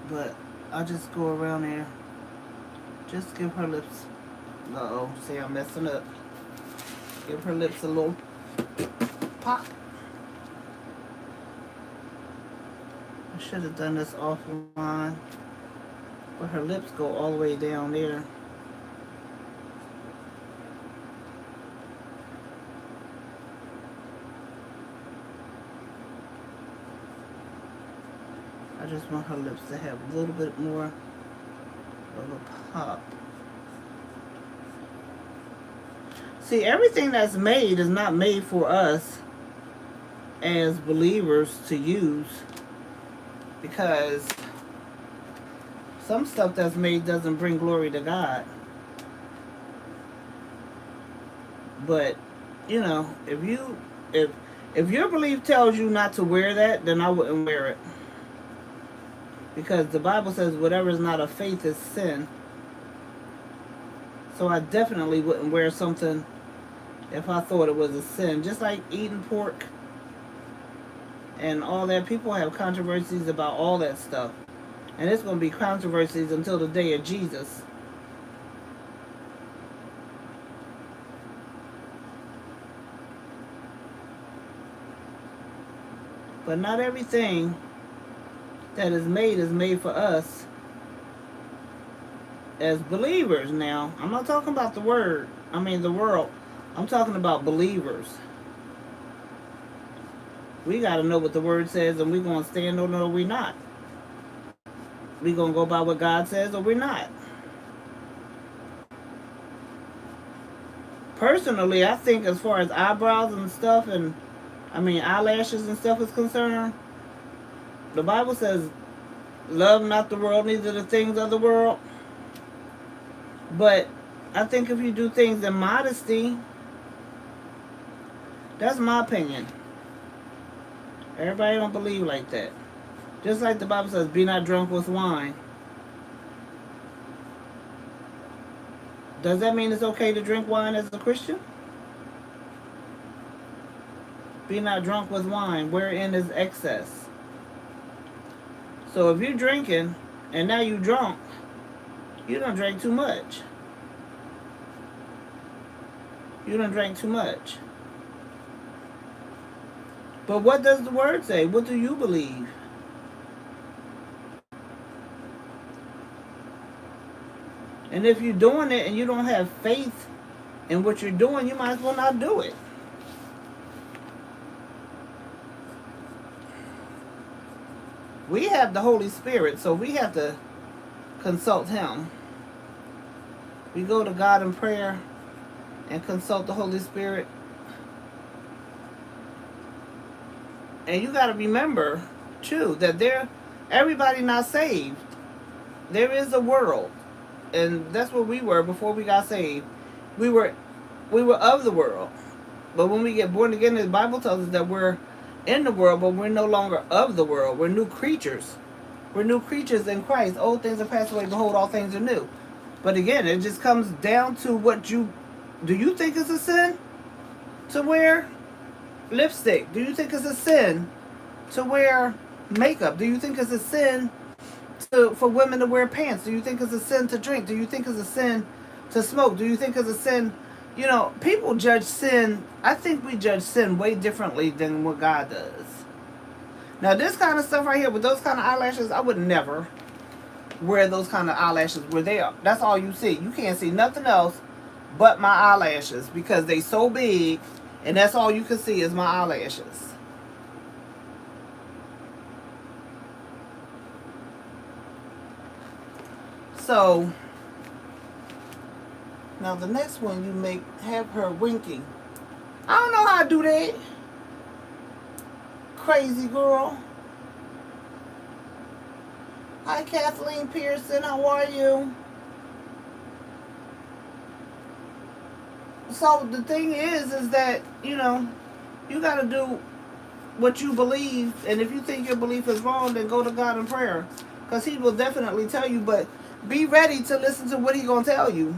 but I just go around there. Just give her lips. Uh-oh, see, I'm messing up. Give her lips a little pop. I should have done this offline, but her lips go all the way down there. I just want her lips to have a little bit more of a pop. See, everything that's made is not made for us as believers to use, because some stuff that's made doesn't bring glory to God. But, you know, if your belief tells you not to wear that, then I wouldn't wear it. Because the Bible says whatever is not of faith is sin. So I definitely wouldn't wear something if I thought it was a sin. Just like eating pork and all that. People have controversies about all that stuff. And it's going to be controversies until the day of Jesus. But not everything that is made for us. as believers now. I'm not talking about the world. I'm talking about believers. We got to know what the word says, and we're going to stand on it or we're not. We're going to go by what God says or we're not. Personally, I think as far as eyebrows and stuff, and eyelashes and stuff is concerned, the Bible says, love not the world, neither the things of the world. But I think if you do things in modesty, that's my opinion. Everybody don't believe like that. Just like the Bible says, be not drunk with wine. Does that mean it's okay to drink wine as a Christian? Be not drunk with wine, wherein is excess. So if you're drinking and now you drunk, you don't drink too much. You don't drink too much. But what does the word say? What do you believe? And if you're doing it and you don't have faith in what you're doing, you might as well not do it. We have the Holy Spirit, so we have to consult Him. We go to God in prayer and consult the Holy Spirit. And you got to remember, too, that everybody not saved. There is a world. And that's what we were before we got saved. We were of the world. But when we get born again, the Bible tells us that we're in the world, but we're no longer of the world. We're new creatures. We're new creatures in Christ. Old things have passed away. Behold, all things are new. But again, it just comes down to do you think it's a sin to wear lipstick? Do you think it's a sin to wear makeup? Do you think it's a sin for women to wear pants? Do you think it's a sin to drink? Do you think it's a sin to smoke? Do you think it's a sin? People judge sin. I think we judge sin way differently than what God does. Now, this kind of stuff right here with those kind of eyelashes, I would never wear those kind of eyelashes where they are. That's all you see. You can't see nothing else but my eyelashes because they so big, and that's all you can see is my eyelashes. So now the next one you have her winking. I don't know how to do that. Crazy girl. Hi Kathleen Pearson, how are you? So the thing is that, you got to do what you believe, and if you think your belief is wrong, then go to God in prayer, because He will definitely tell you, but be ready to listen to what He's going to tell you.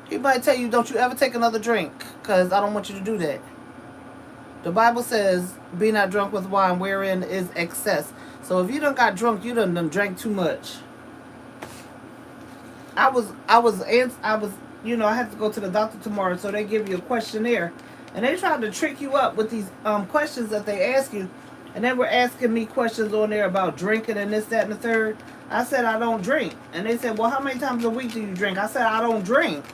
He might tell you, don't you ever take another drink, because I don't want you to do that. The Bible says, be not drunk with wine, wherein is excess. So if you done got drunk, you done drank too much. I have to go to the doctor tomorrow, so they give you a questionnaire. And they tried to trick you up with these questions that they ask you. And they were asking me questions on there about drinking and this, that, and the third. I said, I don't drink. And they said, well, how many times a week do you drink? I said, I don't drink.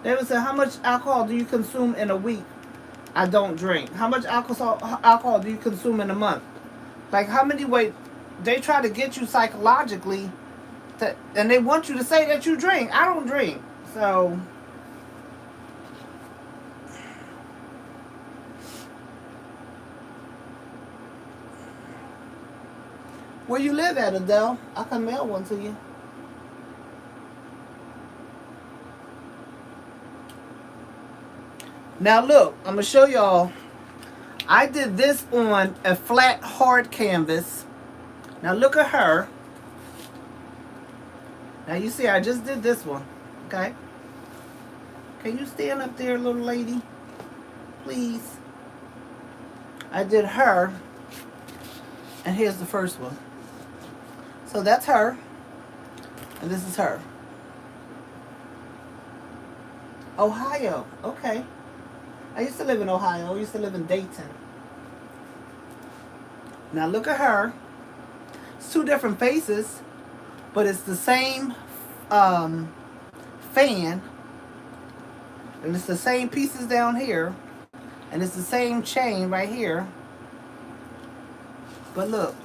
They would say, how much alcohol do you consume in a week? I don't drink. How much alcohol do you consume in a month? Like, how many weight? They try to get you psychologically, and they want you to say that you drink. I don't drink. So, where you live at, Adele? I can mail one to you. Now look, I'm going to show y'all. I did this on a flat hard canvas. Now look at her. Now you see I just did this one. Okay? Can you stand up there, little lady? Please. I did her. And here's the first one. So that's her. And this is her. Ohio. Okay. I used to live in Ohio. I used to live in Dayton. Now look at her. It's two different faces, but it's the same fan, and it's the same pieces down here, and it's the same chain right here. But look,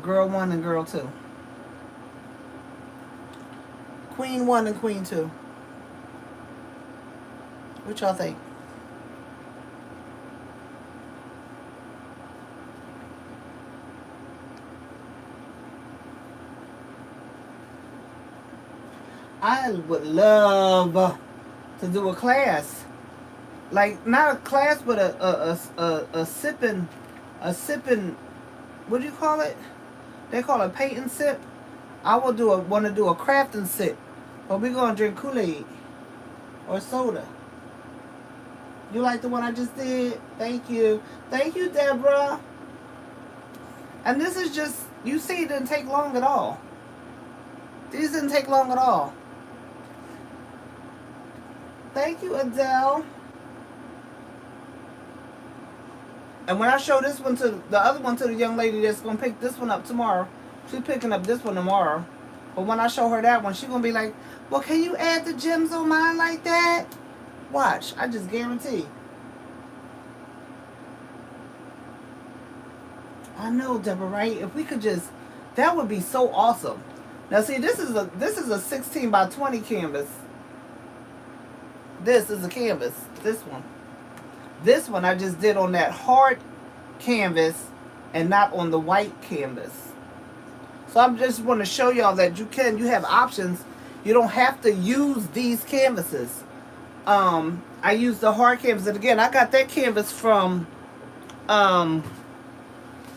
girl 1 and girl 2. Queen 1 and queen 2. What y'all think? I would love to do a class. Like, not a class, but a sipping, what do you call it? They call it paint and sip. I will want to do a craft and sip. But we're going to drink Kool-Aid or soda. You like the one I just did? Thank you. Thank you, Deborah. And this is just, you see, it didn't take long at all. These didn't take long at all. Thank you, Adele. And when I show this one to the other one to the young lady that's going to pick this one up tomorrow, she's picking up this one tomorrow. But when I show her that one, she's going to be like, well, can you add the gems on mine like that? Watch. I just guarantee. I know, Deborah, right? If we could just, that would be so awesome. Now, see, this is a 16 by 20 canvas. This is a canvas. This one. This one I just did on that hard canvas and not on the white canvas. So I'm just want to show y'all that you have options. You don't have to use these canvases. I use the hard canvas. And again, I got that canvas from, I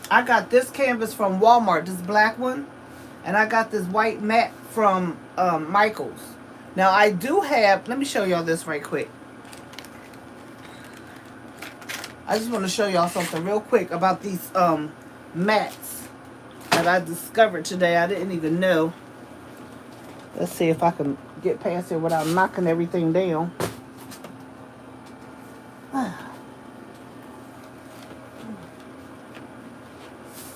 got this canvas from Walmart, this black one. And I got this white matte from Michael's. Now I do have, let me show y'all this right quick. I just want to show y'all something real quick about these mats that I discovered today. I didn't even know. Let's see if I can get past here without knocking everything down.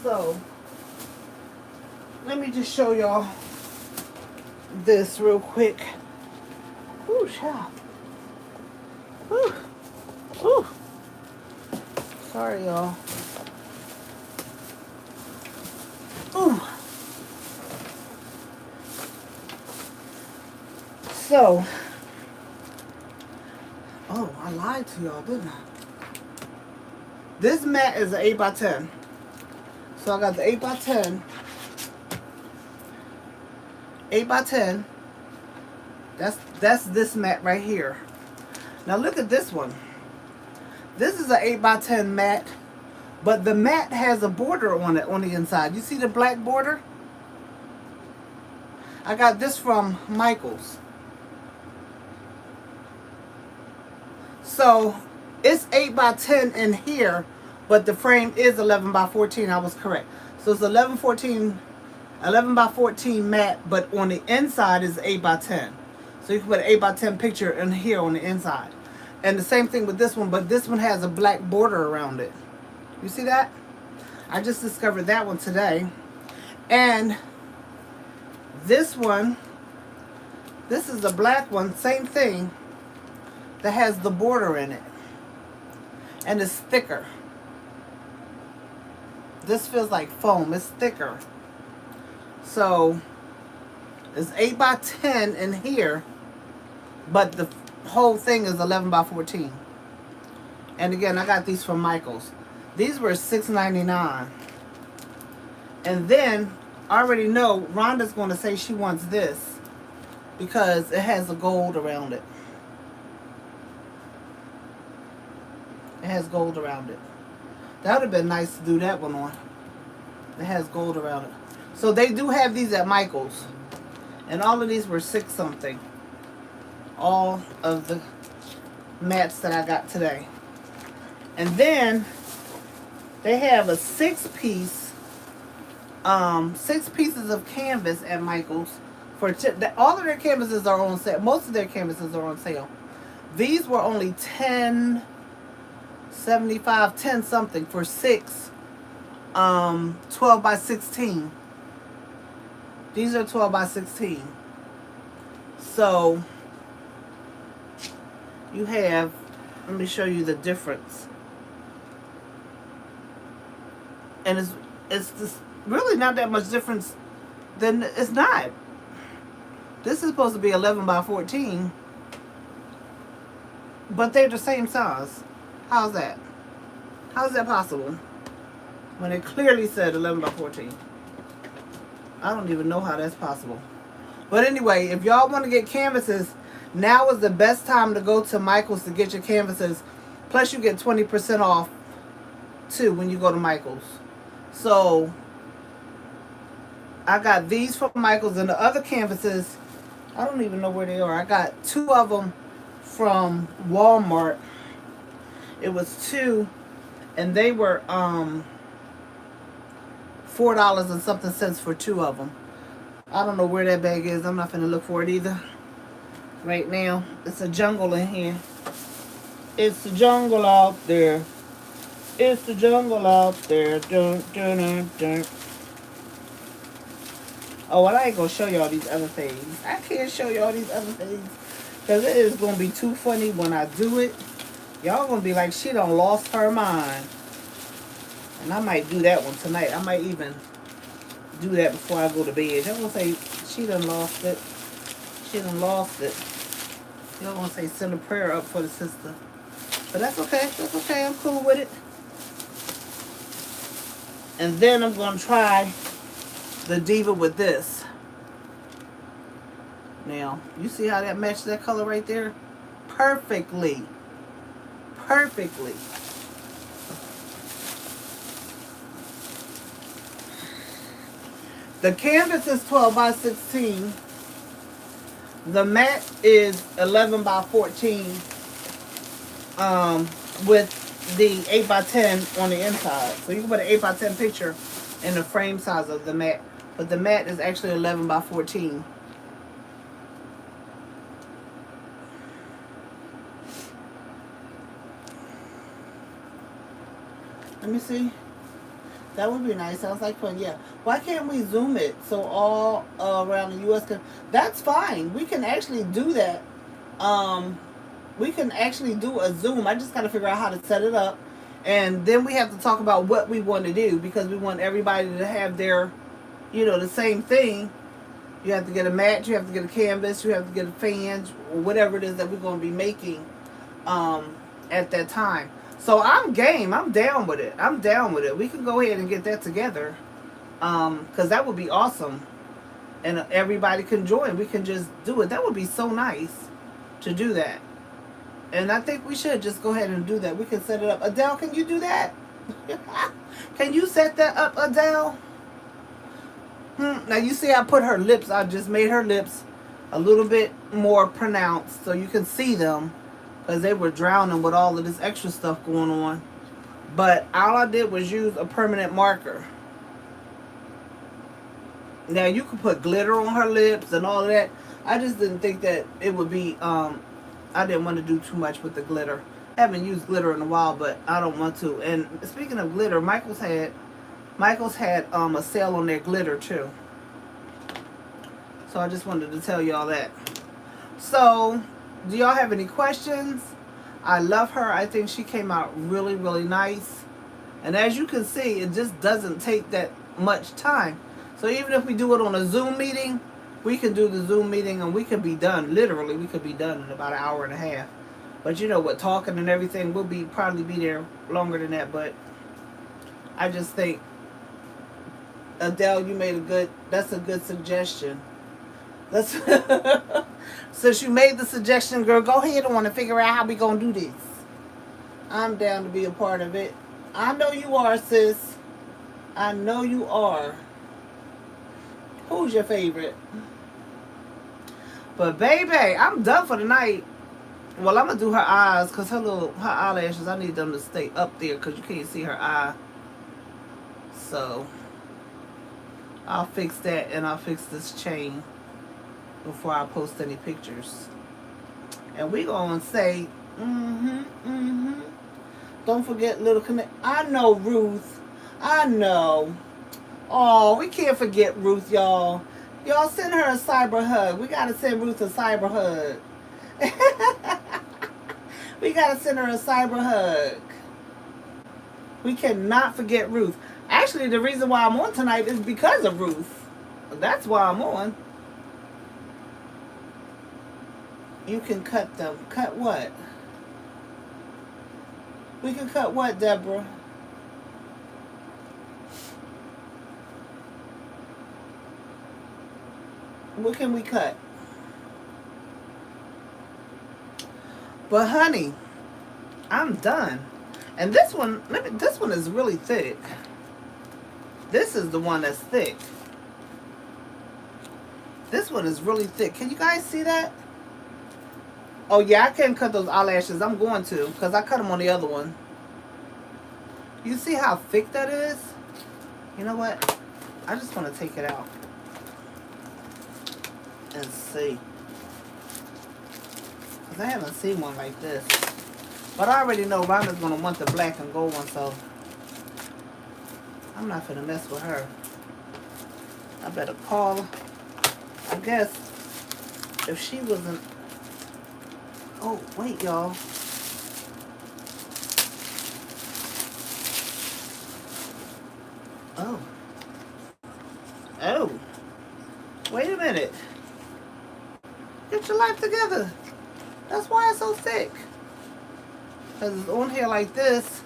So, let me just show y'all this real quick. Ooh, child. Ooh. Ooh. Sorry, y'all. Ooh. So, oh, I lied to y'all, didn't I? This mat is an 8 by 10. So I got the 8 by 10. 8 by 10. That's this mat right here. Now look at this one. This is an 8 by 10 mat, but the mat has a border on it on the inside. You see the black border? I got this from Michael's. So it's 8 by 10 in here, but the frame is 11 by 14. I was correct. So it's 11 by 14 mat, but on the inside is 8 by 10. So you can put an 8 by 10 picture in here on the inside. And the same thing with this one, but this one has a black border around it. You see that? I just discovered that one today. And this one, this is a black one, same thing, that has the border in it. And it's thicker. This feels like foam. It's thicker. So, it's 8 by 10 in here, but the whole thing is 11 by 14. And again, I got these from Michael's. These were $6.99. And then, I already know Rhonda's going to say she wants this because it has a gold around it. It has gold around it. That would have been nice to do that one on. It has gold around it. So they do have these at Michael's. And all of these were $6 something. All of the mats that I got today. And then they have a 6-piece, 6 pieces of canvas at Michael's. All of their canvases are on sale. Most of their canvases are on sale. These were only $10 75.10 something for 6 12 by 16. These are 12 by 16. So you have, let me show you the difference. And it's just really not that much difference. Then it's not. This is supposed to be 11 by 14, but they're the same size. How's that? How's that possible? When it clearly said 11 by 14. I don't even know how that's possible. But anyway, if y'all want to get canvases, now is the best time to go to Michael's to get your canvases. Plus you get 20% off too when you go to Michael's. So I got these from Michael's, and the other canvases, I don't even know where they are. I got 2 of them from Walmart. It was 2, and they were $4 and something cents for 2 of them. I don't know where that bag is. I'm not finna look for it either right now. It's a jungle in here. It's the jungle out there. It's the jungle out there. Dun, dun, dun, dun. Oh, and I ain't gonna show y'all these other things. I can't show y'all these other things because it is gonna be too funny when I do it. Y'all gonna be like, she done lost her mind. And I might do that one tonight. I might even do that before I go to bed. Y'all gonna say, she done lost it. She done lost it. Y'all gonna say, send a prayer up for the sister. But that's okay. That's okay. I'm cool with it. And then I'm gonna try the Diva with this. Now, you see how that matches that color right there? Perfectly. Perfectly. The canvas is 12 by 16. The mat is 11 by 14. With the 8 by 10 on the inside. So you can put an 8 by 10 picture in the frame size of the mat. But the mat is actually 11 by 14. Let me see. That would be nice. Sounds like fun. Yeah. Why can't we zoom it so all around the U.S. can? That's fine. We can actually do that. We can actually do a zoom. I just got to figure out how to set it up. And then we have to talk about what we want to do, because we want everybody to have their, the same thing. You have to get a mat, you have to get a canvas, you have to get a fan, or whatever it is that we're going to be making at that time. So I'm game. I'm down with it. I'm down with it. We can go ahead and get that together, because that would be awesome. And everybody can join. We can just do it. That would be so nice to do that. And I think we should just go ahead and do that. We can set it up. Adele, can you do that? Can you set that up, Adele? Now you see I put her lips. I just made her lips a little bit more pronounced so you can see them, because they were drowning with all of this extra stuff going on. But all I did was use a permanent marker. Now you could put glitter on her lips and all of that. I just didn't think that it would be I didn't want to do too much with the glitter. I haven't used glitter in a while, but I don't want to. And speaking of glitter, Michael's had a sale on their glitter too. So I just wanted to tell y'all that. So, do y'all have any questions? I love her. I think she came out really, really nice. And as you can see, it just doesn't take that much time. So even if we do it on a Zoom meeting, we can do the Zoom meeting and we can be done. Literally, we could be done in about an hour and a half. But you know what, talking and everything, we'll probably be there longer than that. But I just think, Adele, you made that's a good suggestion. Since you made the suggestion, girl, go ahead and want to figure out how we gonna do this. I'm down to be a part of it. I know you are, sis. I know you are. Who's your favorite? But baby, I'm done for the night. Well, I'm gonna do her eyes, because her eyelashes, I need them to stay up there because you can't see her eye. So I'll fix that, and I'll fix this chain before I post any pictures. And we gonna say Don't forget Little Connect. I know, Ruth. I know. Oh, we can't forget Ruth, y'all. Y'all send her a cyber hug. We gotta send Ruth a cyber hug. We gotta send her a cyber hug. We cannot forget Ruth. Actually, the reason why I'm on tonight is because of Ruth. That's why I'm on. You can cut them. Cut what? We can cut what, Deborah? What can we cut? But honey, I'm done. And this one, this one is really thick. This is the one that's thick. This one is really thick. Can you guys see that? Oh yeah, I can't cut those eyelashes. I'm going to, because I cut them on the other one. You see how thick that is? You know what? I just want to take it out and see. Because I haven't seen one like this. But I already know Rhonda's going to want the black and gold one, so I'm not going to mess with her. I better call her. I guess if she wasn't... Oh, wait, y'all. Oh. Oh. Wait a minute. Get your life together. That's why it's so thick. Because it's on here like this.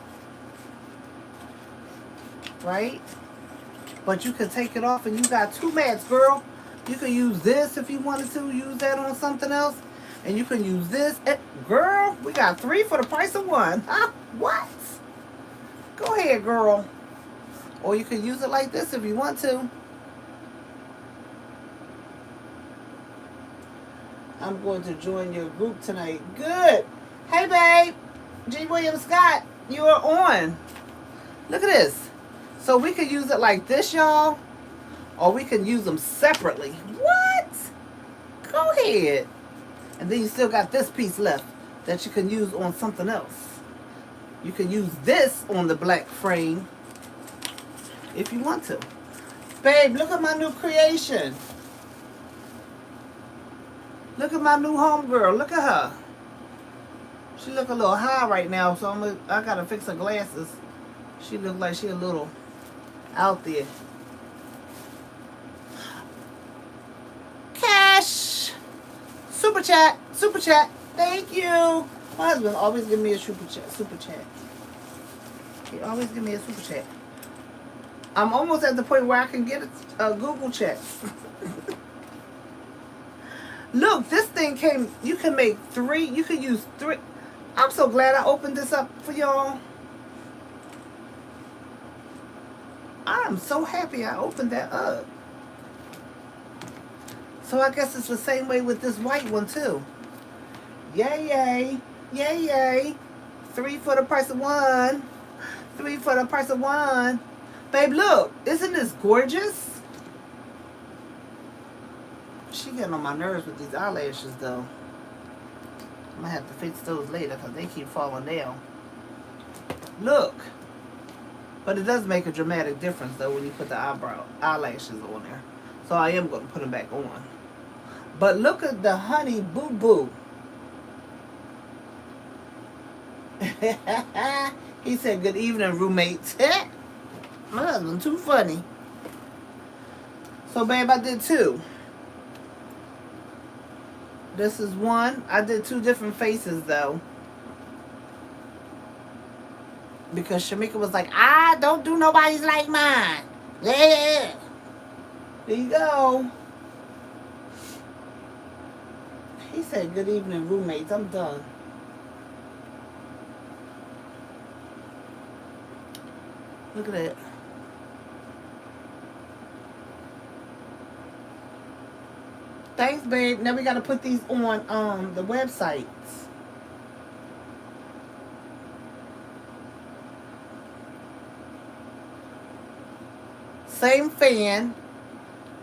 Right? But you can take it off and you got two mats, girl. You can use this if you wanted to. Use that on something else. And you can use this. Girl, we got 3 for the price of 1. Huh? What? Go ahead, girl. Or you can use it like this if you want to. I'm going to join your group tonight. Good. Hey, babe. G. William Scott, you are on. Look at this. So we can use it like this, y'all. Or we can use them separately. What? Go ahead. And then you still got this piece left that you can use on something else. You can use this on the black frame if you want to. Babe, look at my new creation. Look at my new homegirl. Look at her. She look a little high right now, so I gotta fix her glasses. She look like she a little out there. Cash. Super chat. Super chat. Thank you. My husband always give me a super chat. Super chat. He always give me a super chat. I'm almost at the point where I can get a Google chat. Look, this thing came, you can make 3, you can use 3. I'm so glad I opened this up for y'all. I'm so happy I opened that up. So I guess it's the same way with this white one too. Yay, yay. Yay, yay. 3 for the price of 1. 3 for the price of 1. Babe, look. Isn't this gorgeous? She getting on my nerves with these eyelashes, though. I'm going to have to fix those later because they keep falling down. Look. But it does make a dramatic difference, though, when you put the eyelashes on there. So I am going to put them back on. But look at the honey boo-boo. He said, good evening, roommates. My husband too funny. So, babe, I did 2. This is 1. I did 2 different faces, though. Because Shamika was like, don't do nobody's like mine. Yeah. There you go. He said, good evening, roommates. I'm done. Look at that. Thanks, babe. Now we got to put these on the websites. Same fan.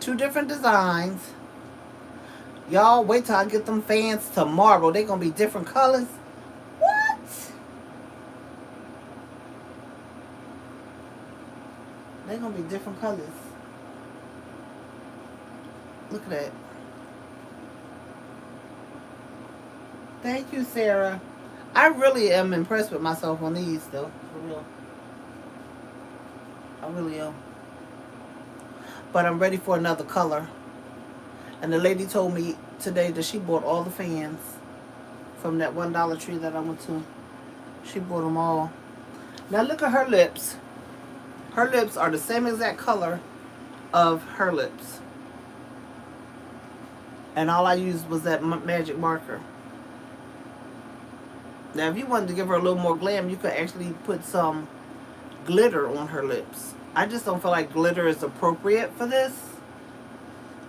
2 different designs. Y'all, wait till I get them fans tomorrow. They're going to be different colors. What? They're going to be different colors. Look at that. Thank you, Sarah. I really am impressed with myself on these, though. For real. I really am. But I'm ready for another color. And the lady told me today that she bought all the fans from that $1 Tree that I went to. She bought them all. Now look at her lips. Her lips are the same exact color of her lips. And all I used was that magic marker. Now if you wanted to give her a little more glam, you could actually put some glitter on her lips. I just don't feel like glitter is appropriate for this.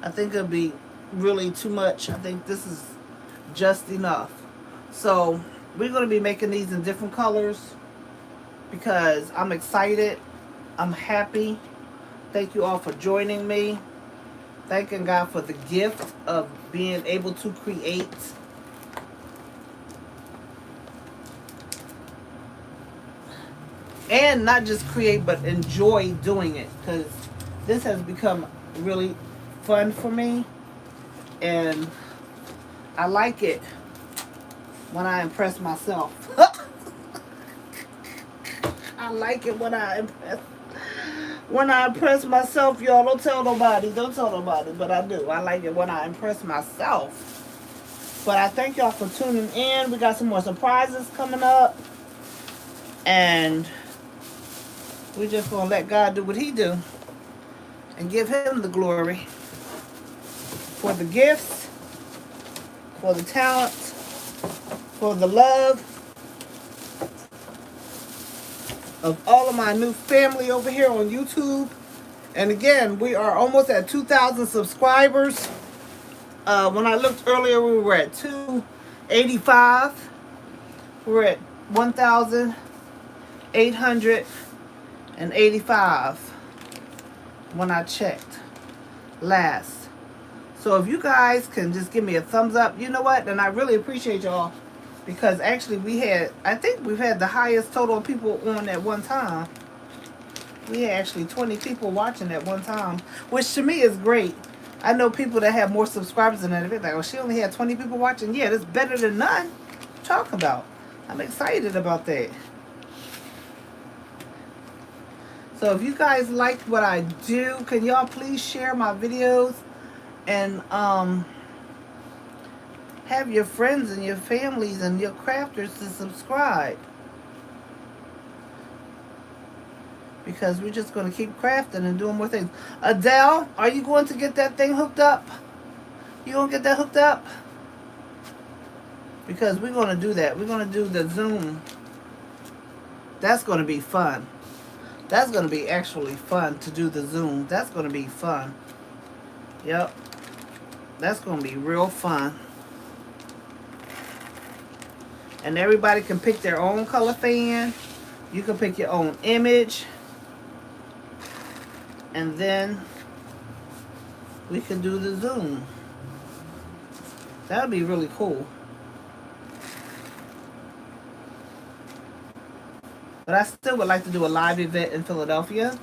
I think it'll be really too much. I think this is just enough. So we're going to be making these in different colors because I'm excited. I'm happy. Thank you all for joining me. Thanking God for the gift of being able to create. And not just create, but enjoy doing it. Because this has become really fun for me. And I like it when I impress myself. I like it when I impress myself, y'all. Don't tell nobody. Don't tell nobody. But I do. I like it when I impress myself. But I thank y'all for tuning in. We got some more surprises coming up. And we're just going to let God do what he do. And give him the glory. For the gifts. For the talent. For the love. Of all of my new family over here on YouTube. And again, we are almost at 2,000 subscribers. When I looked earlier, we were at 285. We're at 1,885 when I checked last. So if you guys can just give me a thumbs up, you know what? And I really appreciate y'all. Because actually I think we've had the highest total of people on at one time. We had actually 20 people watching at one time. Which to me is great. I know people that have more subscribers than that. They're like, oh, she only had 20 people watching. Yeah, that's better than none. Talk about. I'm excited about that. So if you guys like what I do, can y'all please share my videos? And have your friends and your families and your crafters to subscribe. Because we're just going to keep crafting and doing more things. Adele, are you going to get that thing hooked up? You going to get that hooked up? Because we're going to do that. We're going to do the Zoom. That's going to be fun. That's going to be actually fun to do the Zoom. That's going to be fun. Yep. That's going to be real fun. And everybody can pick their own color fan. You can pick your own image. And then we can do the Zoom. That would be really cool. But I still would like to do a live event in Philadelphia.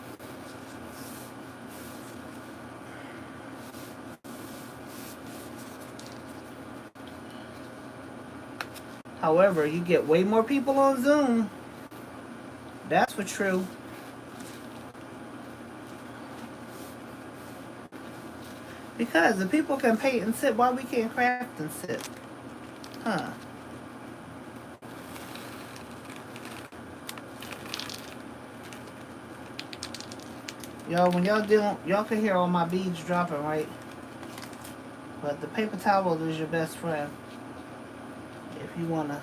However, you get way more people on Zoom. That's for true. Because the people can paint and sit, why we can't craft and sit? Huh. Y'all, when y'all dealing, y'all can hear all my beads dropping, right? But the paper towel is your best friend. If you want to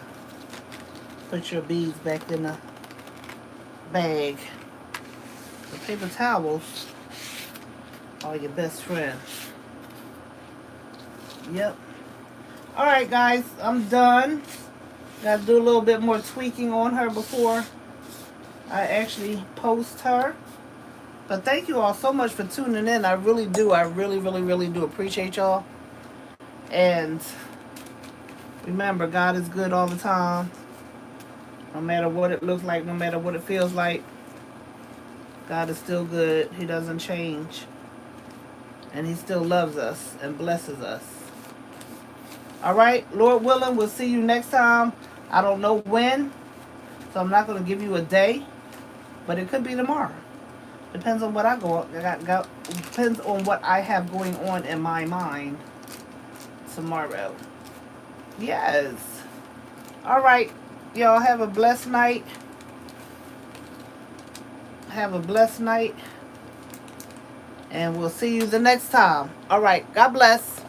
put your beads back in the bag. The paper towels are your best friend. Yep. Alright guys, I'm done. Gotta do a little bit more tweaking on her before I actually post her. But thank you all so much for tuning in. I really do. I really do appreciate y'all. And remember, God is good all the time. No matter what it looks like, no matter what it feels like. God is still good. He doesn't change. And he still loves us and blesses us. All right, Lord willing, we'll see you next time. I don't know when, so I'm not going to give you a day, but it could be tomorrow. Depends on what I depends on what I have going on in my mind tomorrow. Yes. All right, y'all have a blessed night. Have a blessed night. And we'll see you the next time. All right. God bless.